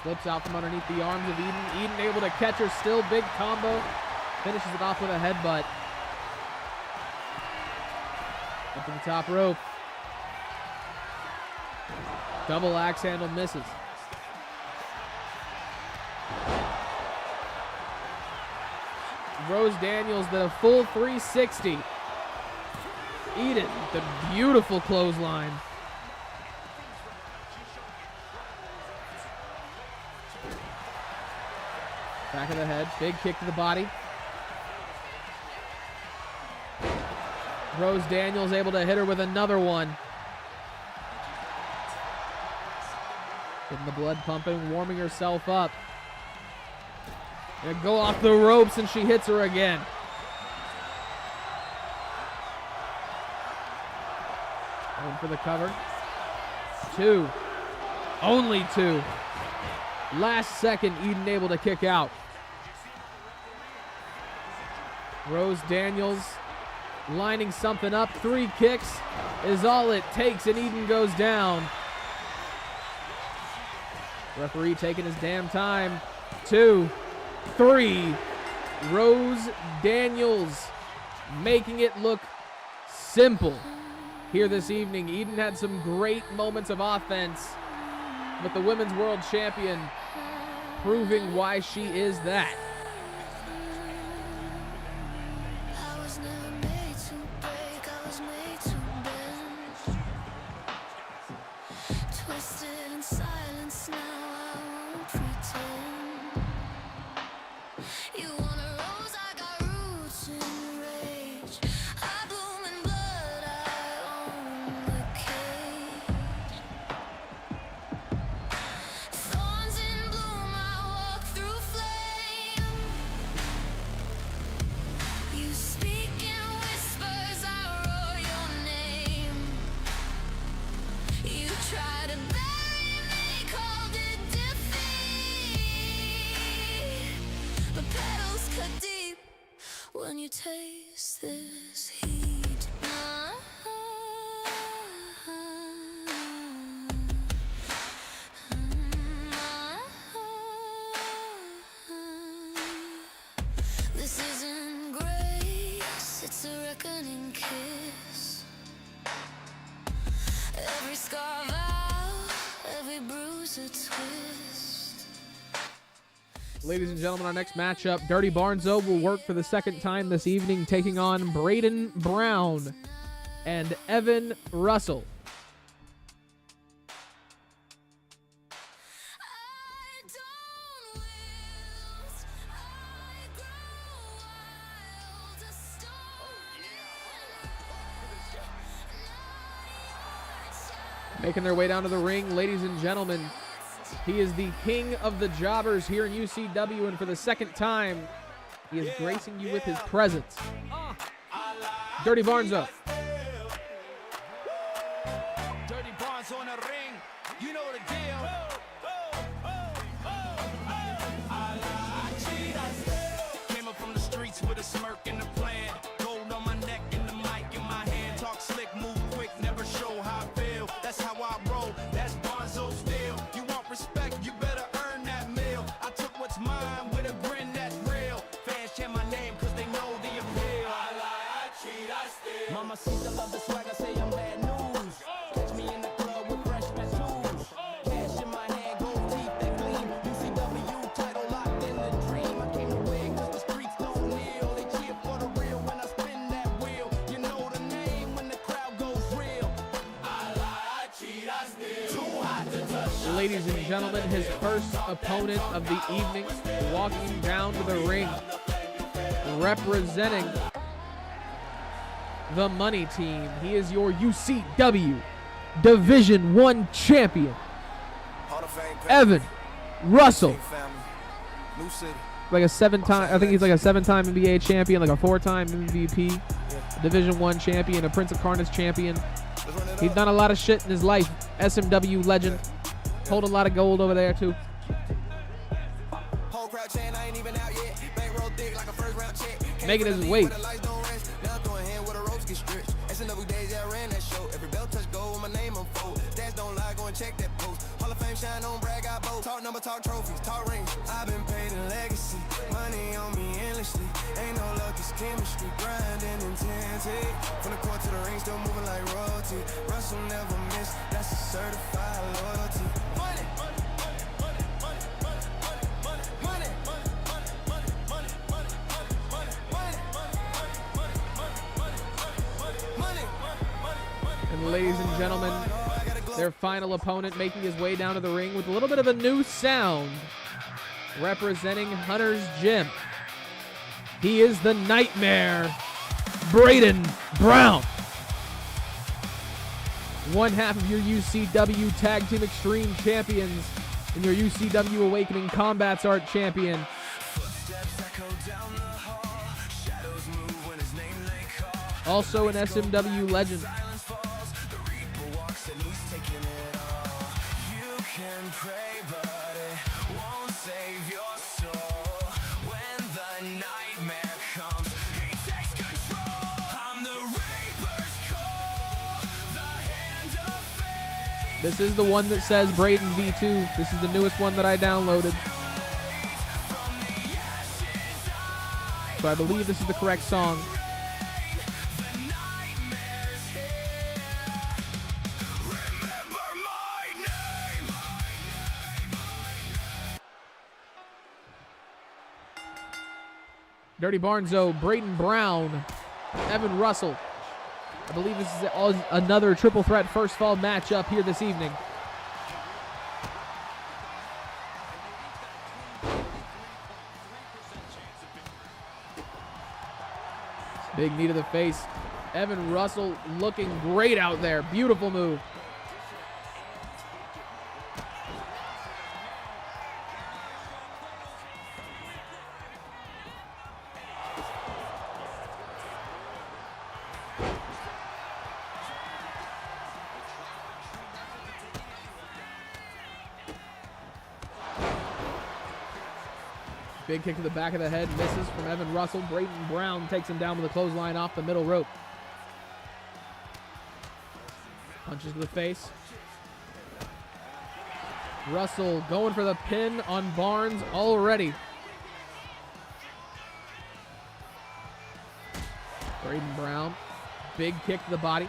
Slips out from underneath the arms of Eden. Eden able to catch her still. Big combo. Finishes it off with a headbutt. Up to the top rope. Double axe handle misses. Rose Daniels did a full 360. Eden, the beautiful clothesline. Back of the head, big kick to the body. Rose Daniels able to hit her with another one. Getting the blood pumping, warming herself up. Gonna go off the ropes and she hits her again. Going for the cover. 2. Only 2. Last second, Eden able to kick out. Rose Daniels lining something up. 3 kicks is all it takes, and Eden goes down. Referee taking his damn time. 2, 3. Rose Daniels making it look simple here this evening. Eden had some great moments of offense, but the Women's World Champion proving why she is that. I was never made to break, I was made to bend. Twisted in silence, now I won't pretend. You want a rose, I got roots in rage. I bloom in blood, I own the cage. Thorns in bloom, I walk through flame. You speak in whispers, I roar this heat. This isn't grace, it's a reckoning kiss. Every scar vow, every bruise a twist. Ladies and gentlemen, our next matchup, Dirty Barnzo will work for the second time this evening, taking on Brayden Brown and Evan Russell. I don't wilt, I grow wild, a storm. Making their way down to the ring, ladies and gentlemen, he is the king of the jobbers here in UCW, and for the second time, he is gracing you with his presence. Dirty Barnzo. Dirty Barnzo in the ring. You know the deal. Came up from the streets with a smirk and a plan. Gold on my neck and the mic in my hand. Talk slick, move quick, never show how I feel. That's how I roll. That's Barnzo still. You want respect, you better earn that meal. I took what's mine with a grin that's real. Fans chant my name cause they know the appeal. I lie, I cheat, I steal. Mama sees the love the swag, I say I'm bad news. Catch me in the club with fresh tattoos. Cash in my hand, gold teeth that gleam. UCW title locked in the dream. I came to win cause the streets don't kneel. They cheer for the real when I spin that wheel. You know the name when the crowd goes real. I lie, I cheat, I steal. Too hot to touch. Ladies and gentlemen, his first opponent of the evening, walking down to the ring, representing the money team. He is your UCW Division I champion, Evan Russell. Like a 7-time, I think he's like a 7-time NBA champion, like a 4-time MVP, Division I champion, a Prince of Carnage champion. He's done a lot of shit in his life. SMW legend. Hold a lot of gold over there too. Making his way. Shine on brag, got both. Talk number, talk trophies, talk rings. I've been paid in legacy. Money on me endlessly. Ain't no luck, it's chemistry. Grinding intensity. From the court to the ring, still moving like royalty. Russell never miss. That's a certified loyalty. Money, money, money, money, money, money, money, money, money, money, money, money, money, money. And ladies and gentlemen, their final opponent making his way down to the ring with a little bit of a new sound, representing Hunter's Gym. He is the Nightmare, Brayden Brown. One half of your UCW Tag Team Extreme champions and your UCW Awakening Combat Art champion. Also an SMW legend. This is the one that says Brayden V2. This is the newest one that I downloaded. So I believe this is the correct song. Dirty Barnzo, Brayden Brown, Evan Russell. I believe this is another triple threat first fall matchup here this evening. Big knee to the face. Evan Russell looking great out there. Beautiful move. Big kick to the back of the head, misses from Evan Russell. Brayden Brown takes him down with a clothesline off the middle rope. Punches to the face. Russell going for the pin on Barnes already. Brayden Brown, big kick to the body.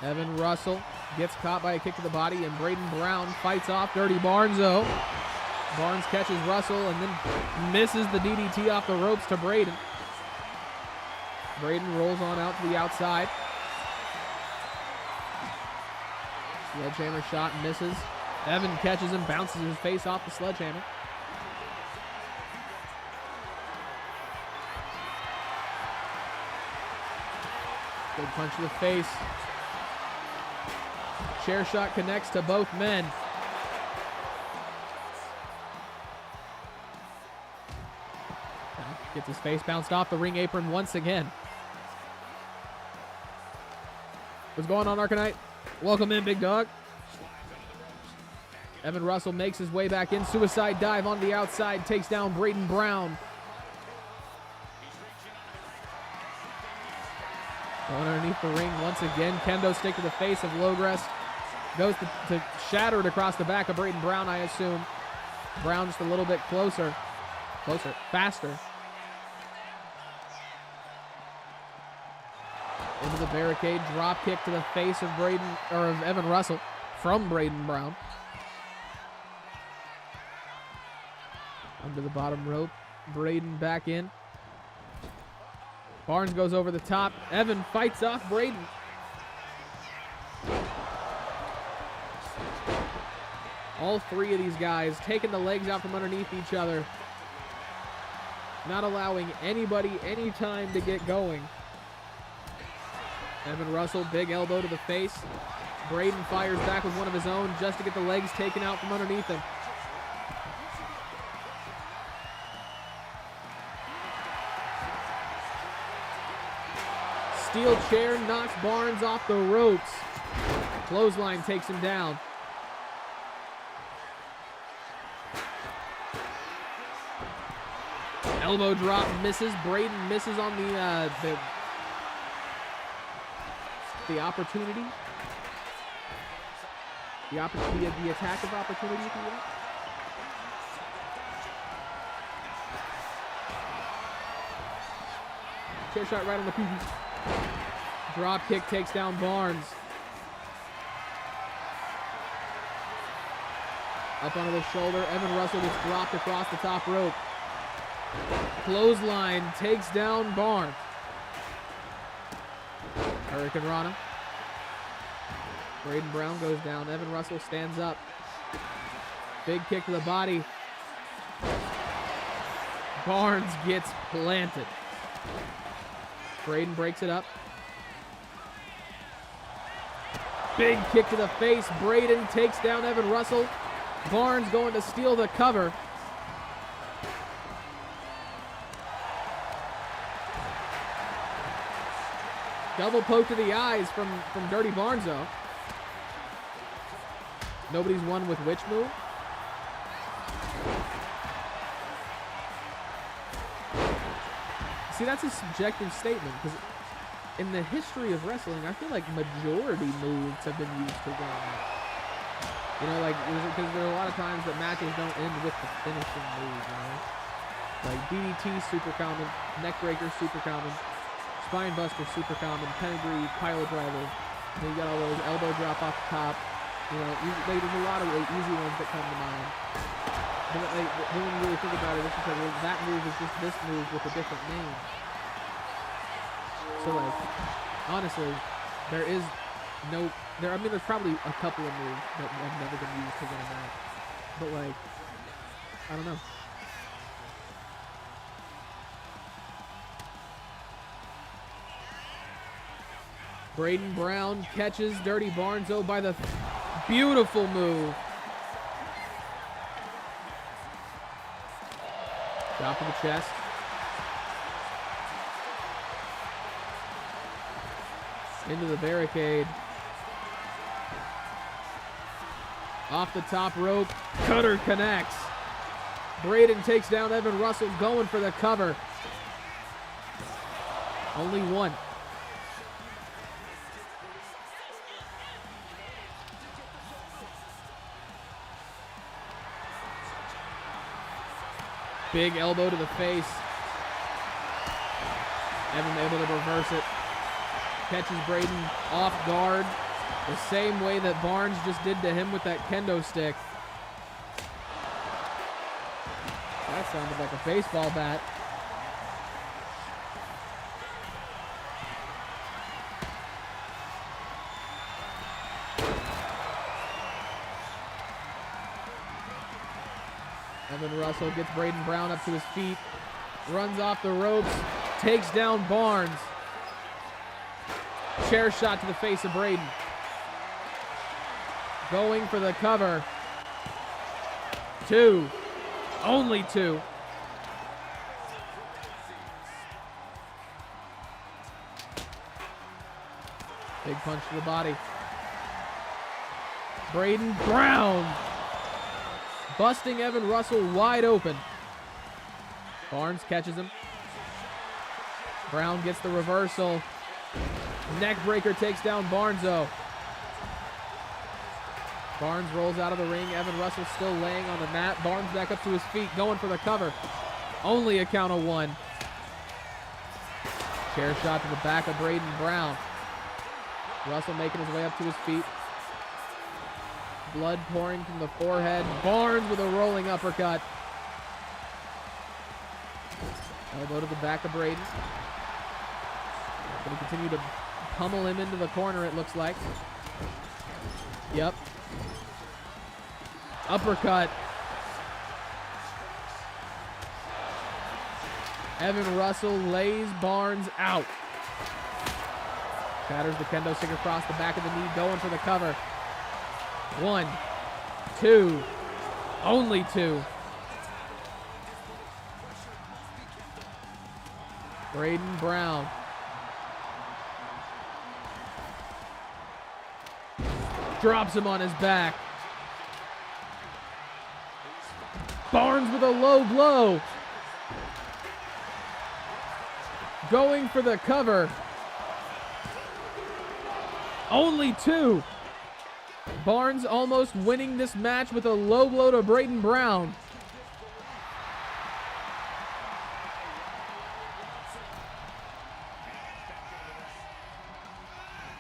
Evan Russell gets caught by a kick to the body, and Brayden Brown fights off Dirty Barnzo. Barnes catches Russell and then misses the DDT off the ropes to Brayden. Brayden rolls on out to the outside. Sledgehammer shot misses. Evan catches him, bounces his face off the sledgehammer. Big punch to the face. Chair shot connects to both men. Gets his face bounced off the ring apron once again. What's going on, Arcanite? Welcome in, big dog. Evan Russell makes his way back in. Suicide dive on the outside. Takes down Brayden Brown. Going underneath the ring once again. Kendo stick to the face of Logerest. Goes to shatter it across the back of Brayden Brown, I assume. Brown just a little bit closer. Faster. Into the barricade. Drop kick to the face of Evan Russell from Brayden Brown. Under the bottom rope. Brayden back in. Barnes goes over the top. Evan fights off Brayden. All three of these guys taking the legs out from underneath each other. Not allowing anybody any time to get going. Evan Russell, big elbow to the face. Brayden fires back with one of his own just to get the legs taken out from underneath him. Steel chair knocks Barnes off the ropes. Clothesline takes him down. Elbow drop misses. Brayden misses on the opportunity. The attack of opportunity, if you will. Chair shot right on the pee-pee. Drop kick takes down Barnes. Up onto the shoulder. Evan Russell gets dropped across the top rope. Clothesline takes down Barnes. Hurricane Rana. Brayden Brown goes down. Evan Russell stands up. Big kick to the body. Barnes gets planted. Brayden breaks it up. Big kick to the face. Brayden takes down Evan Russell. Barnes going to steal the cover. Double poke to the eyes from Dirty Barnzo. Nobody's won with which move? See, that's a subjective statement, because in the history of wrestling, I feel like majority moves have been used to win. You know, like, because there are a lot of times that matches don't end with the finishing move, you know? Like DDT, super common. Neckbreaker, super common. Spine buster, super common. Pedigree, pile driver. And then you got all those elbow drop off the top. You know, there's a lot of easy ones that come to mind. But when you really think about it, it's just like, well, that move is just this move with a different name. So, like, honestly, there is no... I mean, there's probably a couple of moves that have never been used to win a match. But, like, I don't know. Brayden Brown catches Dirty Barnzo by the beautiful move. Drop of the chest. Into the barricade. Off the top rope, cutter connects. Brayden takes down Evan Russell, going for the cover. Only one. Big elbow to the face. Evan able to reverse it. Catches Brayden off guard the same way that Barnes just did to him with that kendo stick. That sounded like a baseball bat. Evan Russell gets Brayden Brown up to his feet, runs off the ropes, takes down Barnes. Chair shot to the face of Brayden. Going for the cover. 2. Only 2. Big punch to the body. Brayden Brown busting Evan Russell wide open. Barnes catches him. Brown gets the reversal. Neck breaker takes down Barnzo. Barnes rolls out of the ring. Evan Russell still laying on the mat. Barnes back up to his feet, going for the cover. Only a count of 1. Chair shot to the back of Brayden Brown. Russell making his way up to his feet. Blood pouring from the forehead. Barnes with a rolling uppercut. Elbow to the back of Brayden. Going to continue to pummel him into the corner, it looks like. Yep. Uppercut. Evan Russell lays Barnes out. Shatters the kendo stick across the back of the knee, going for the cover. 1, 2, only 2. Brayden Brown. Drops him on his back. Barnes with a low blow. Going for the cover. Only 2. Barnes almost winning this match with a low blow to Brayden Brown.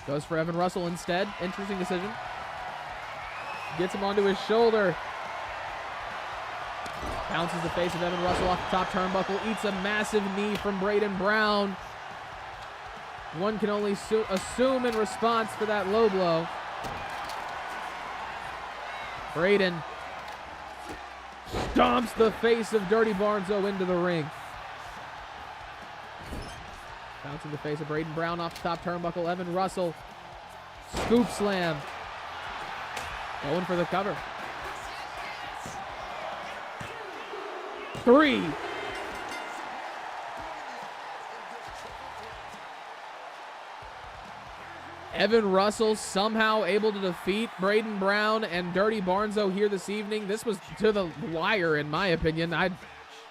Goes for Evan Russell instead. Interesting decision. Gets him onto his shoulder. Bounces the face of Evan Russell off the top turnbuckle. Eats a massive knee from Brayden Brown. One can only assume in response for that low blow. Brayden stomps the face of Dirty Barnzo into the ring. Bouncing the face of Brayden Brown off the top turnbuckle. Evan Russell. Scoop slam. Going for the cover. 3. Evan Russell somehow able to defeat Brayden Brown and Dirty Barnzo here this evening. This was to the wire, in my opinion. I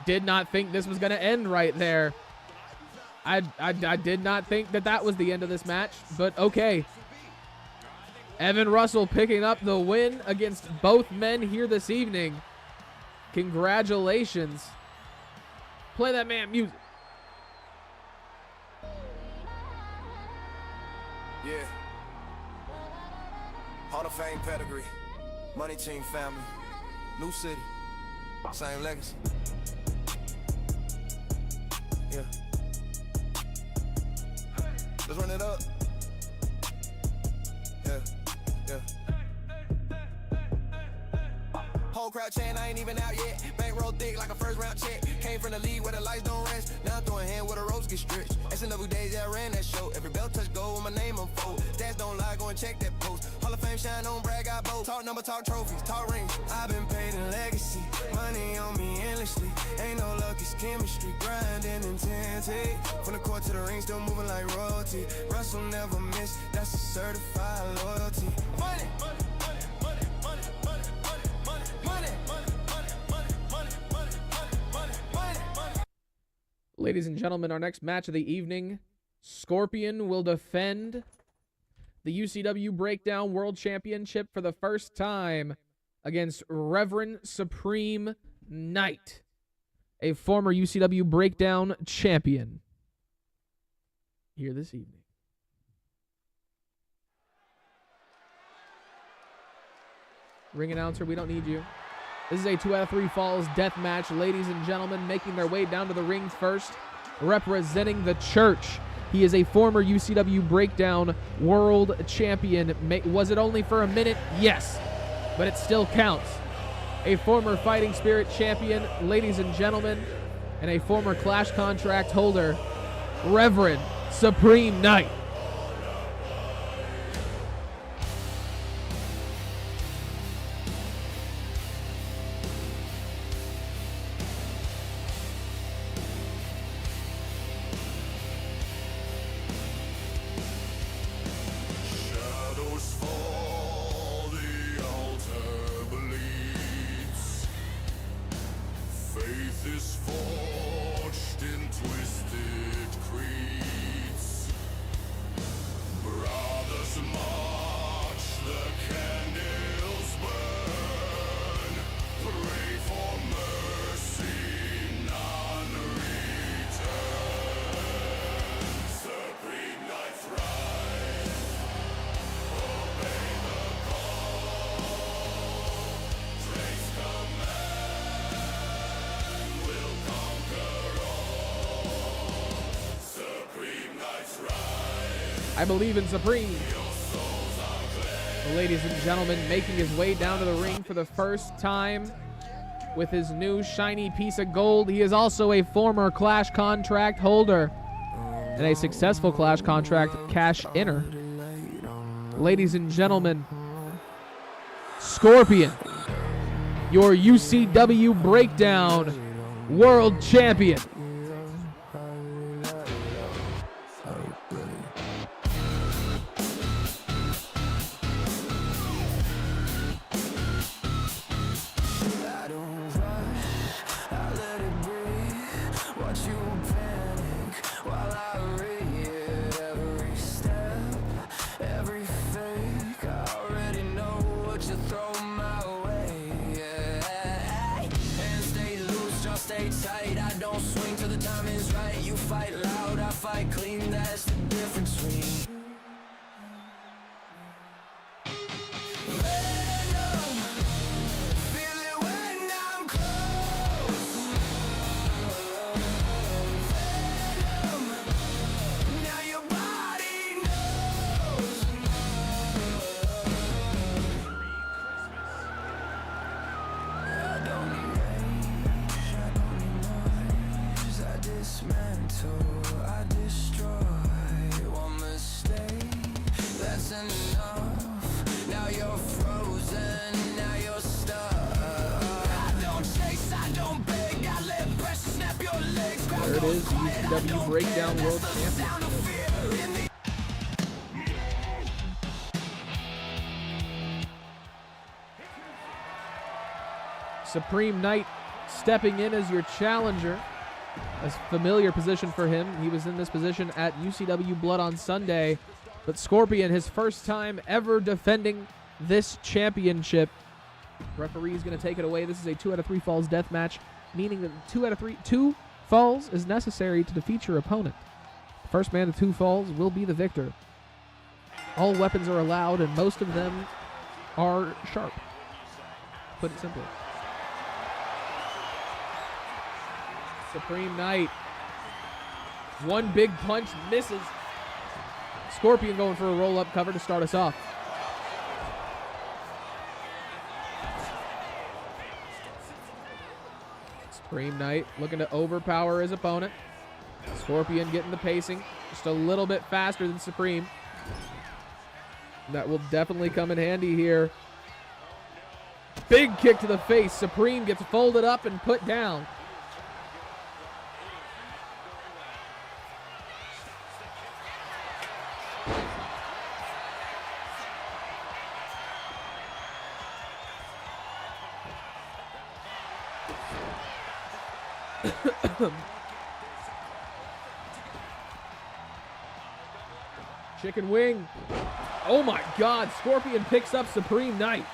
did not think this was going to end right there. I did not think that was the end of this match, but okay. Evan Russell picking up the win against both men here this evening. Congratulations. Play that man music. Yeah. Hall of Fame pedigree. Money team family. New city. Same legacy. Yeah. Let's run it up. Yeah. Yeah. Whole crowd chain, I ain't even out yet. Bankroll thick like a first round check. Came from the league where the lights don't rest. Now I'm throwing hand where the ropes get stretched. SNW days, yeah, I ran that show. Every belt touch gold with my name on fold. Stats don't lie, go and check that post. Hall of Fame shine on brag, I both. Talk number, talk trophies, talk rings. I've been paid in legacy. Money on me endlessly. Ain't no luck, it's chemistry. Grinding intensity. From the court to the ring, still moving like royalty. Russell never miss, that's a certified loyalty. Money, money, money, money, money, money. Ladies and gentlemen, our next match of the evening, Scorpion will defend the UCW Breakdown World Championship for the first time against Reverend Supreme Knight, a former UCW Breakdown champion, here this evening. Ring announcer, we don't need you. This is a 2 out of 3 Falls Deathmatch. Ladies and gentlemen, making their way down to the ring first, representing the church. He is a former UCW Breakdown World Champion. Was it only for a minute? Yes, but it still counts. A former Fighting Spirit champion, ladies and gentlemen, and a former Clash contract holder, Reverend Supreme Knight. Shadows fall, the altar bleeds. Faith is forged in twisted creeds. Brothers march, the candles burn. Pray for mercy, none return. Supreme Knight's rise. Obey the call. Drake's command will conquer all. Supreme Knight's rise. I believe in Supreme. Ladies and gentlemen, making his way down to the ring for the first time with his new shiny piece of gold. He is also a former Clash contract holder and a successful Clash contract cash-inner. Ladies and gentlemen, Scorpion, your UCW Breakdown World Champion. I don't rush, I let it breathe. Watch you panic while I read every step, every fake. I already know what you throw my way. Yeah. And stay loose, just stay tight. I don't swing till the time is right. You fight loud, I fight clean. That's the difference between. Feel it when I'm close. Now your body knows. I don't need rage, I don't need noise. I dismantle, I destroy. One mistake, that's enough. Now you're frozen, now you're stuck. I don't chase, I don't beg. I let pressure snap your legs. Grab There it those is, quiet, I UCW don't Breakdown care. World That's the sound of fear in the Supreme Knight stepping in as your challenger. A familiar position for him. He was in this position at UCW Blood on Sunday. But Scorpion, his first time ever defending this championship. Referee is going to take it away. This is a 2 out of 3 Falls death match, meaning that 2 falls is necessary to defeat your opponent. The first man to 2 falls will be the victor. All weapons are allowed, and most of them are sharp. Put it simply. Supreme Knight. One big punch misses. Scorpion going for a roll-up cover to start us off. Supreme Knight looking to overpower his opponent. Scorpion getting the pacing just a little bit faster than Supreme. That will definitely come in handy here. Big kick to the face. Supreme gets folded up and put down. Chicken wing. Oh my God. Scorpion picks up Supreme Knight.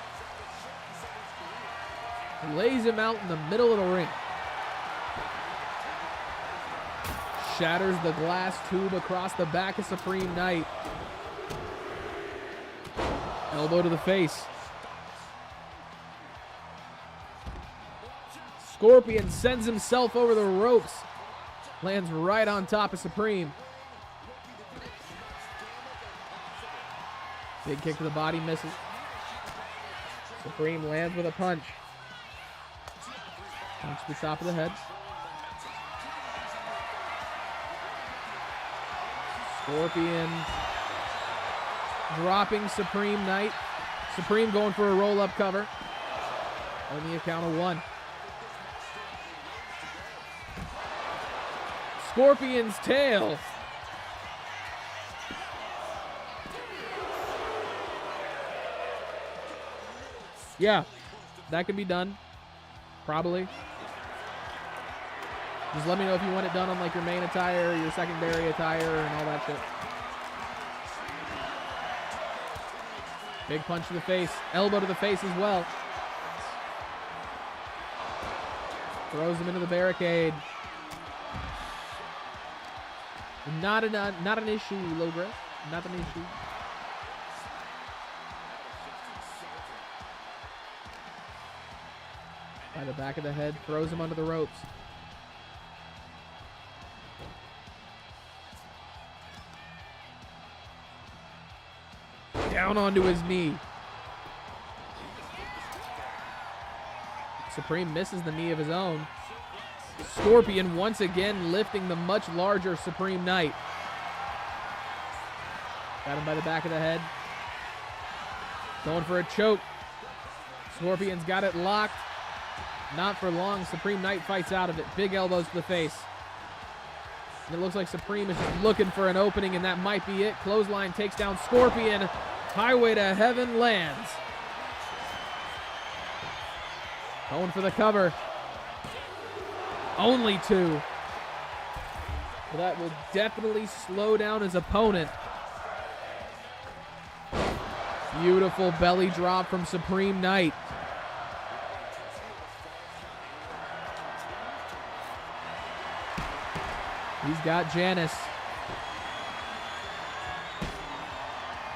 Lays him out in the middle of the ring. Shatters the glass tube across the back of Supreme Knight. Elbow to the face. Scorpion sends himself over the ropes. Lands right on top of Supreme. Big kick to the body, misses. Supreme lands with a punch. Punch to the top of the head. Scorpion dropping Supreme Knight. Supreme going for a roll-up cover. Only a count of 1. Scorpion's tail. Yeah, that can be done. Probably. Just let me know if you want it done on like your main attire, your secondary attire, and all that shit. Big punch to the face. Elbow to the face as well. Throws him into the barricade. Not an issue, Logerest. Not an issue. By the back of the head, throws him under the ropes. Down onto his knee. Supreme misses the knee of his own. Scorpion once again lifting the much larger Supreme Knight. Got him by the back of the head. Going for a choke. Scorpion's got it locked. Not for long. Supreme Knight fights out of it. Big elbows to the face. And it looks like Supreme is just looking for an opening, and that might be it. Clothesline takes down Scorpion. Highway to Heaven lands. Going for the cover. Only 2. Well, that will definitely slow down his opponent. Beautiful belly drop from Supreme Knight. He's got Janice.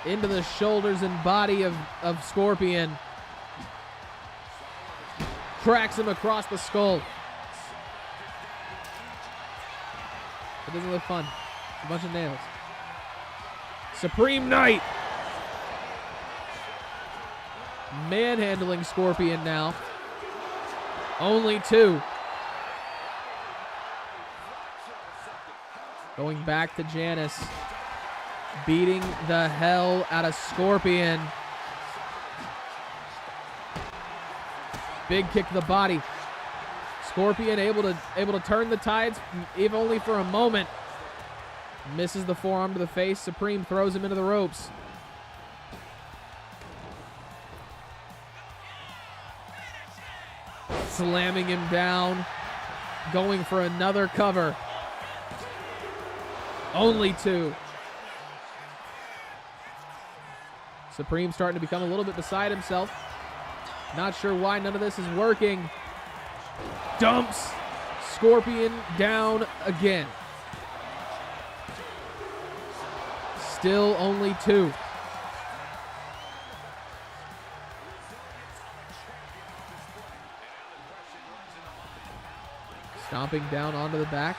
Into the shoulders and body of Scorpion. Cracks him across the skull. It doesn't look fun. A bunch of nails. Supreme Knight. Manhandling Scorpion now. Only 2. Going back to Janice. Beating the hell out of Scorpion. Big kick to the body. Scorpion able to turn the tides, if only for a moment. Misses the forearm to the face. Supreme throws him into the ropes. Slamming him down. Going for another cover. Only 2. Supreme starting to become a little bit beside himself. Not sure why none of this is working. Dumps Scorpion down again. Still only 2. Stomping down onto the back.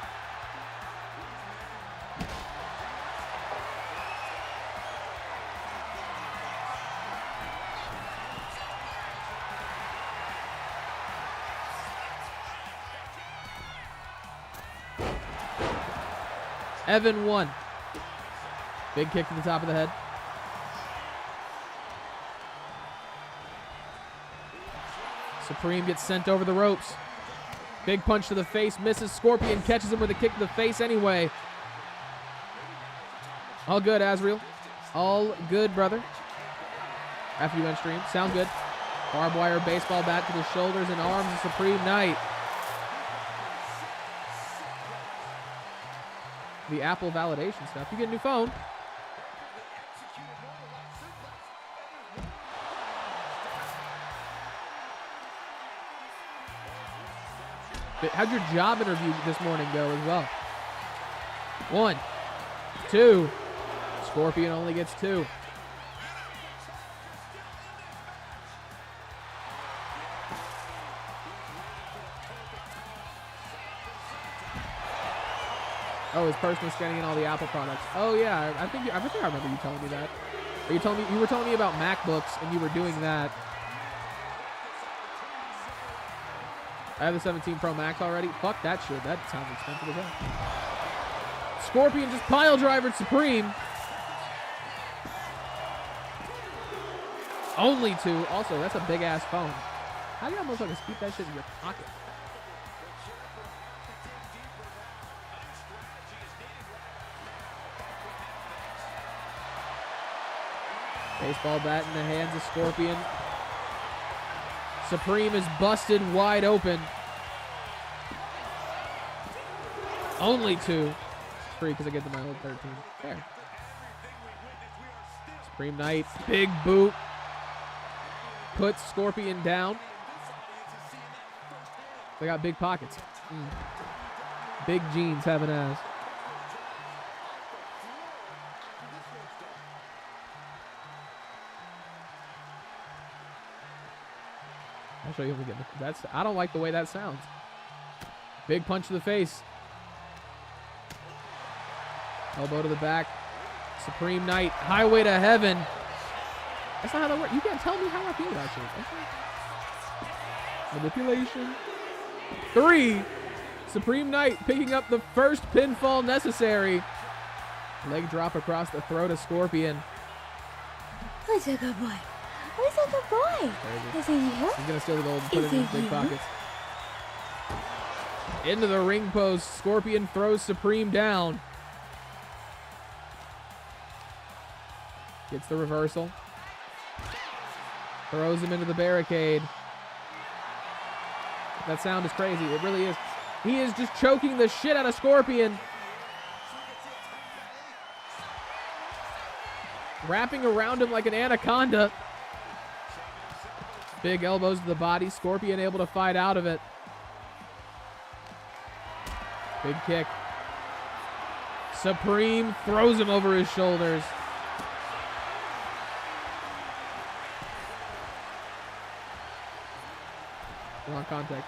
Evan 1. Big kick to the top of the head. Supreme gets sent over the ropes. Big punch to the face. Misses. Scorpion catches him with a kick to the face anyway. All good, Azriel. All good, brother. After you end stream. Sound good. Barbed wire baseball bat to the shoulders and arms of Supreme Knight. The Apple validation stuff. You get a new phone. How'd your job interview this morning go as well? 1, 2. Scorpion only gets 2. Oh, his personal scanning and all the Apple products. Oh yeah, I think I remember you telling me that. Or you were telling me about MacBooks and you were doing that. I have the 17 Pro Max already. Fuck that shit. That sounds expensive as hell. Scorpion just pile drivered Supreme. Only 2. Also, that's a big ass phone. How do you almost like keep that shit in your pocket? Baseball bat in the hands of Scorpion. Supreme is busted wide open. Only 2. It's free because I get to my old 13. Fair. Supreme Knight. Big boot. Puts Scorpion down. They got big pockets. Big jeans have an ass. I'll show you when we get that's. I don't like the way that sounds. Big punch to the face. Elbow to the back. Supreme Knight. Highway to heaven. That's not how that works. You can't tell me how I feel about shit. Manipulation. 3. Supreme Knight picking up the first pinfall necessary. Leg drop across the throat of Scorpion. Who's a good boy? Who's a good boy? Is it you? He's going to steal the gold and put it in his big pockets. Into the ring post. Scorpion throws Supreme down. Gets the reversal. Throws him into the barricade. That sound is crazy. It really is. He is just choking the shit out of Scorpion. Wrapping around him like an anaconda. Big elbows to the body. Scorpion able to fight out of it. Big kick. Supreme throws him over his shoulders. Wrong contact.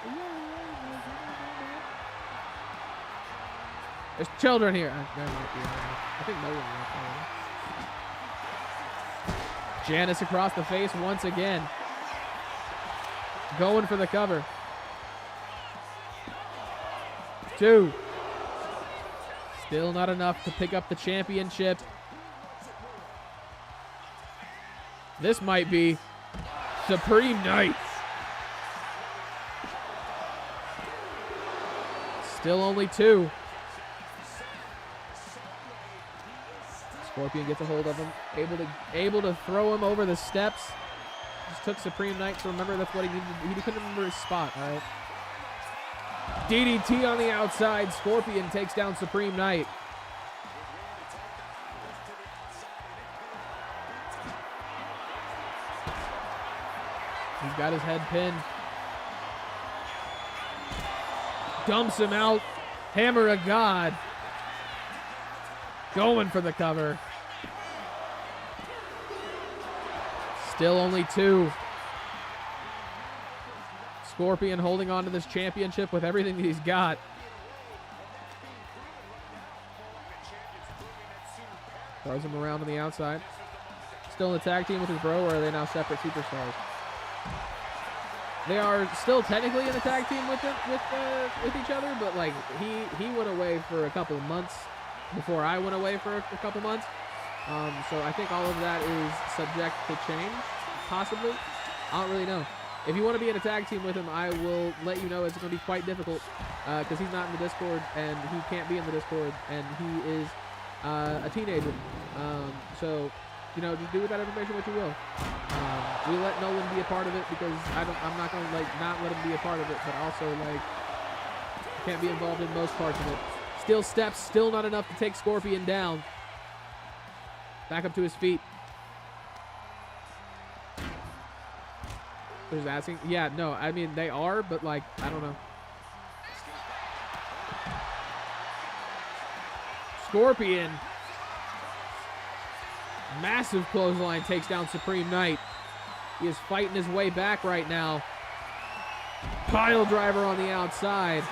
There's children here. I think Nolan left. Janice across the face once again. Going for the cover. 2. Still not enough to pick up the championship. This might be Supreme Knight. Still only 2. Scorpion gets a hold of him, able to throw him over the steps. Just took Supreme Knight to remember that's what he needed. He couldn't remember his spot. All right. DDT on the outside. Scorpion takes down Supreme Knight. He's got his head pinned. Dumps him out. Hammer of God. Going for the cover. Still only 2. Scorpion holding on to this championship with everything that he's got. Throws him around on the outside. Still in a tag team with his bro, or are they now separate superstars? They are still technically in a tag team with each other, but like he went away for a couple of months before I went away for a couple months. So I think all of that is subject to change, possibly. I don't really know. If you want to be in a tag team with him, I will let you know it's going to be quite difficult because he's not in the Discord and he can't be in the Discord and he is a teenager. So, you know, just do with that information what you will. We let Nolan be a part of it because I'm not going to like not let him be a part of it, but also like can't be involved in most parts of it. Still steps, still not enough to take Scorpion down. Back up to his feet. Who's asking? Yeah, no, I mean, they are, but, like, I don't know. Scorpion. Massive clothesline takes down Supreme Knight. He is fighting his way back right now. Pile driver on the outside.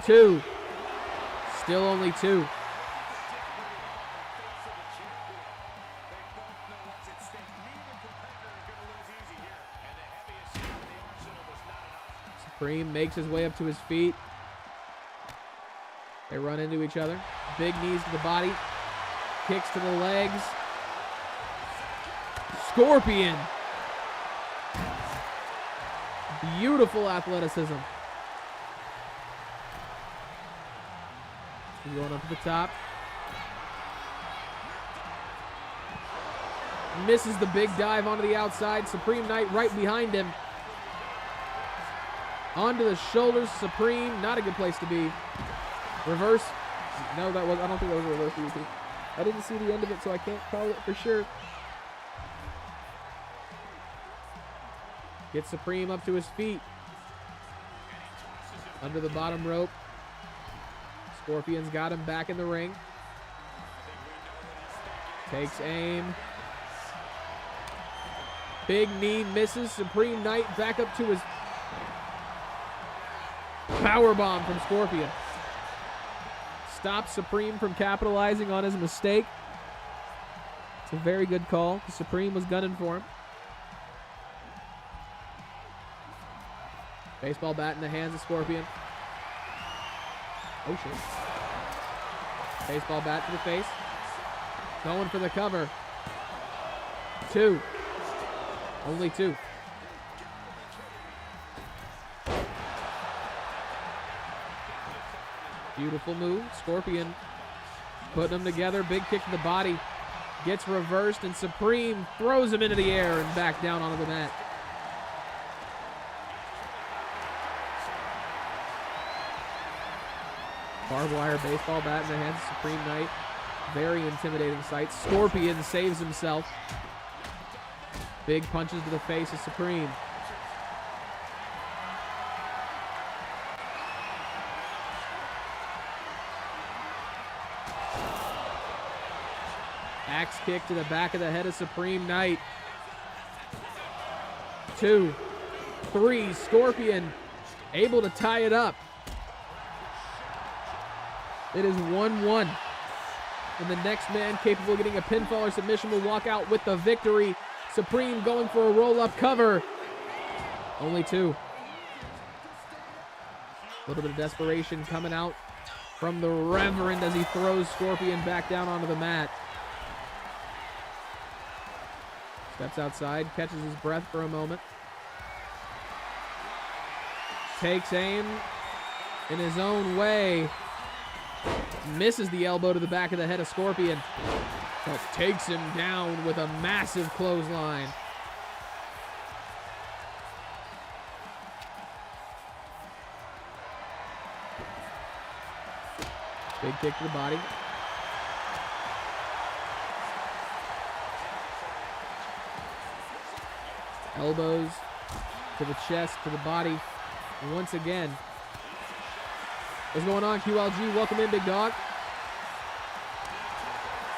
2. Still only 2. Supreme makes his way up to his feet. They run into each other. Big knees to the body. Kicks to the legs. Scorpion. Beautiful athleticism. He's going up to the top. Misses the big dive onto the outside. Supreme Knight right behind him. Onto the shoulders. Supreme. Not a good place to be. Reverse. No, that was. I don't think that was a reverse DDT. I didn't see the end of it, so I can't call it for sure. Gets Supreme up to his feet. Under the bottom rope. Scorpion's got him back in the ring. Takes aim. Big knee misses. Supreme Knight back up to his powerbomb from Scorpion. Stops Supreme from capitalizing on his mistake. It's a very good call. Supreme was gunning for him. Baseball bat in the hands of Scorpion. Oh, shit. Baseball bat to the face. Going for the cover. 2. Only 2. Beautiful move. Scorpion putting them together. Big kick to the body. Gets reversed, and Supreme throws him into the air and back down onto the mat. Barbed wire baseball bat in the hands of Supreme Knight. Very intimidating sight. Scorpion saves himself. Big punches to the face of Supreme. Axe kick to the back of the head of Supreme Knight. 2, 3, Scorpion able to tie it up. It is 1-1. And the next man capable of getting a pinfall or submission will walk out with the victory. Supreme going for a roll-up cover. Only 2. A little bit of desperation coming out from the Reverend as he throws Scorpion back down onto the mat. Steps outside, catches his breath for a moment. Takes aim in his own way. Misses the elbow to the back of the head of Scorpion, but takes him down with a massive clothesline. Big kick to the body. Elbows to the chest, to the body. And once again, what's going on, QLG? Welcome in, big dog.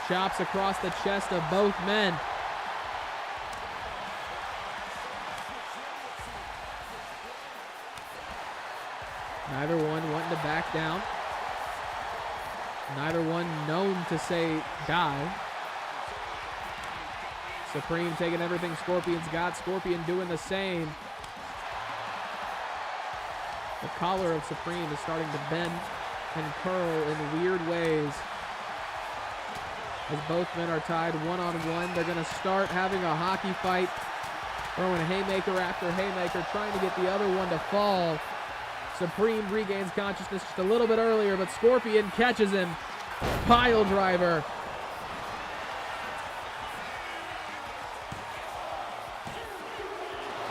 Chops across the chest of both men. Neither one wanting to back down. Neither one known to say die. Supreme taking everything Scorpion's got. Scorpion doing the same. The collar of Supreme is starting to bend and curl in weird ways. As both men are tied one-on-one, they're going to start having a hockey fight. Throwing haymaker after haymaker, trying to get the other one to fall. Supreme regains consciousness just a little bit earlier, but Scorpion catches him. Pile driver.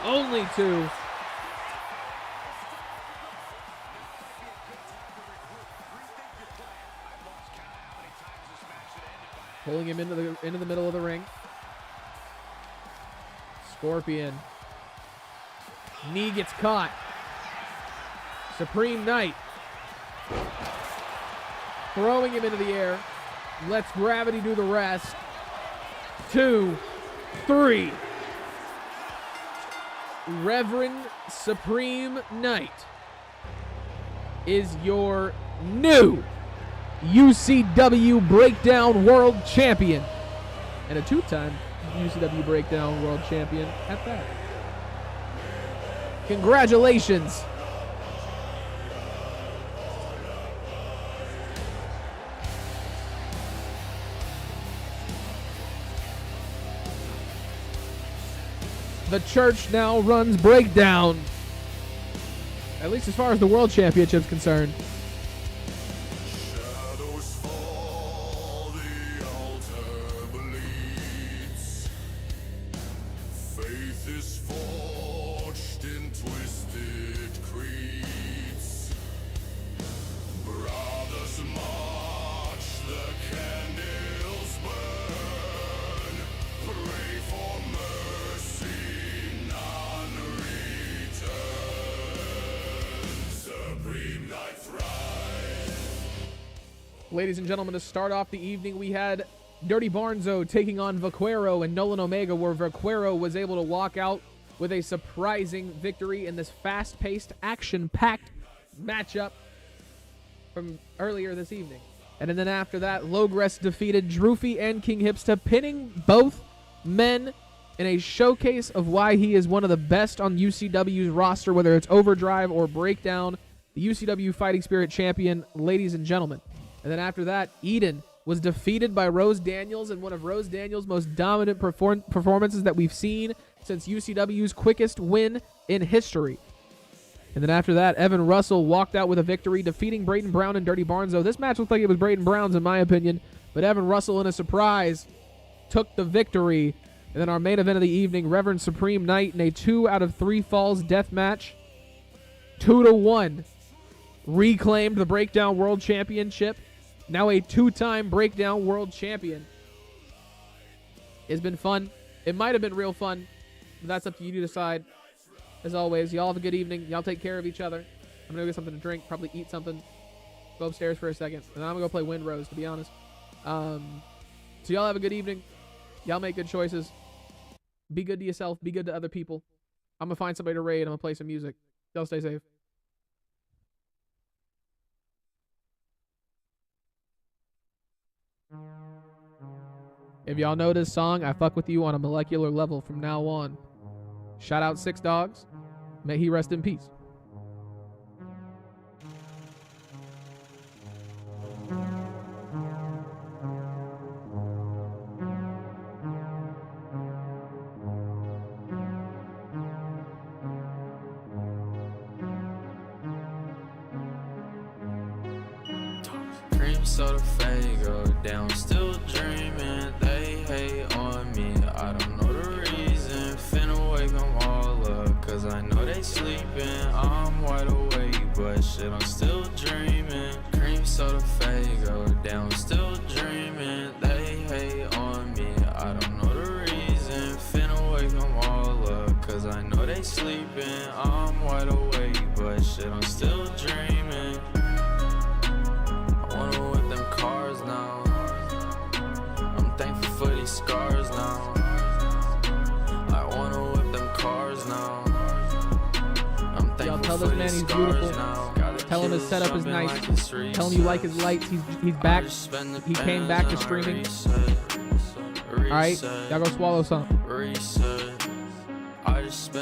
Only 2. Pulling him into the middle of the ring. Scorpion. Knee gets caught. Supreme Knight Throwing him into the air. Lets gravity do the rest. 2, 3. Reverend Supreme Knight is your new UCW Breakdown World Champion. And a 2-time UCW Breakdown World Champion at that. Congratulations. The church now runs Breakdown. At least as far as the World Championship's concerned. Shadows fall, the altar bleeds. Faith is forged in twisted creeds. Brothers march, the candles burn. Pray for mercy, none return. Supreme Knight thrive. Ladies and gentlemen, to start off the evening, we had Dirty Barnzo taking on Vaquero and Nolan Omega, where Vaquero was able to walk out with a surprising victory in this fast-paced, action-packed matchup from earlier this evening. And then after that, Logerest defeated Drewfie and King Hipsta, pinning both men in a showcase of why he is one of the best on UCW's roster, whether it's Overdrive or Breakdown, the UCW Fighting Spirit champion, ladies and gentlemen. And then after that, Eden was defeated by Rose Daniels in one of Rose Daniels' most dominant performances that we've seen since UCW's quickest win in history. And then after that, Evan Russell walked out with a victory, defeating Brayden Brown and Dirty Barnzo. This match looked like it was Brayden Brown's, in my opinion, but Evan Russell, in a surprise, took the victory. And then our main event of the evening, Reverend Supreme Knight in a 2 out of 3 Falls Deathmatch, 2-1, reclaimed the Breakdown World Championship. Now a 2-time Breakdown World Champion. It's been fun. It might have been real fun, but that's up to you to decide. As always, y'all have a good evening. Y'all take care of each other. I'm going to get something to drink, probably eat something, go upstairs for a second, and then I'm going to go play Windrose, to be honest. So y'all have a good evening. Y'all make good choices. Be good to yourself. Be good to other people. I'm going to find somebody to raid. I'm going to play some music. Y'all stay safe. If y'all know this song, I fuck with you on a molecular level from now on. Shout out Six Dogs. May he rest in peace. Cream soda Fago down, still dreaming. They hate on me, I don't know the reason. Finna wake them all up, cause I know they sleeping. I'm wide awake, but shit, I'm still dreaming. Cream soda Fago down, still dreaming. They hate on me, I don't know the reason. Finna wake them all up, cause I know they sleeping. I'm wide awake, but shit, I'm still dreaming. Wanna whip them cars now. I'm thankful for these scars now. I wanna whip them cars now. I'm Y'all thankful tell for this man these he's scars beautiful. now. Tell him his setup is Jumping nice. like it's reset. Tell him you like his lights. He's back. He came back to streaming. Alright, y'all go swallow something. Reset. I just spent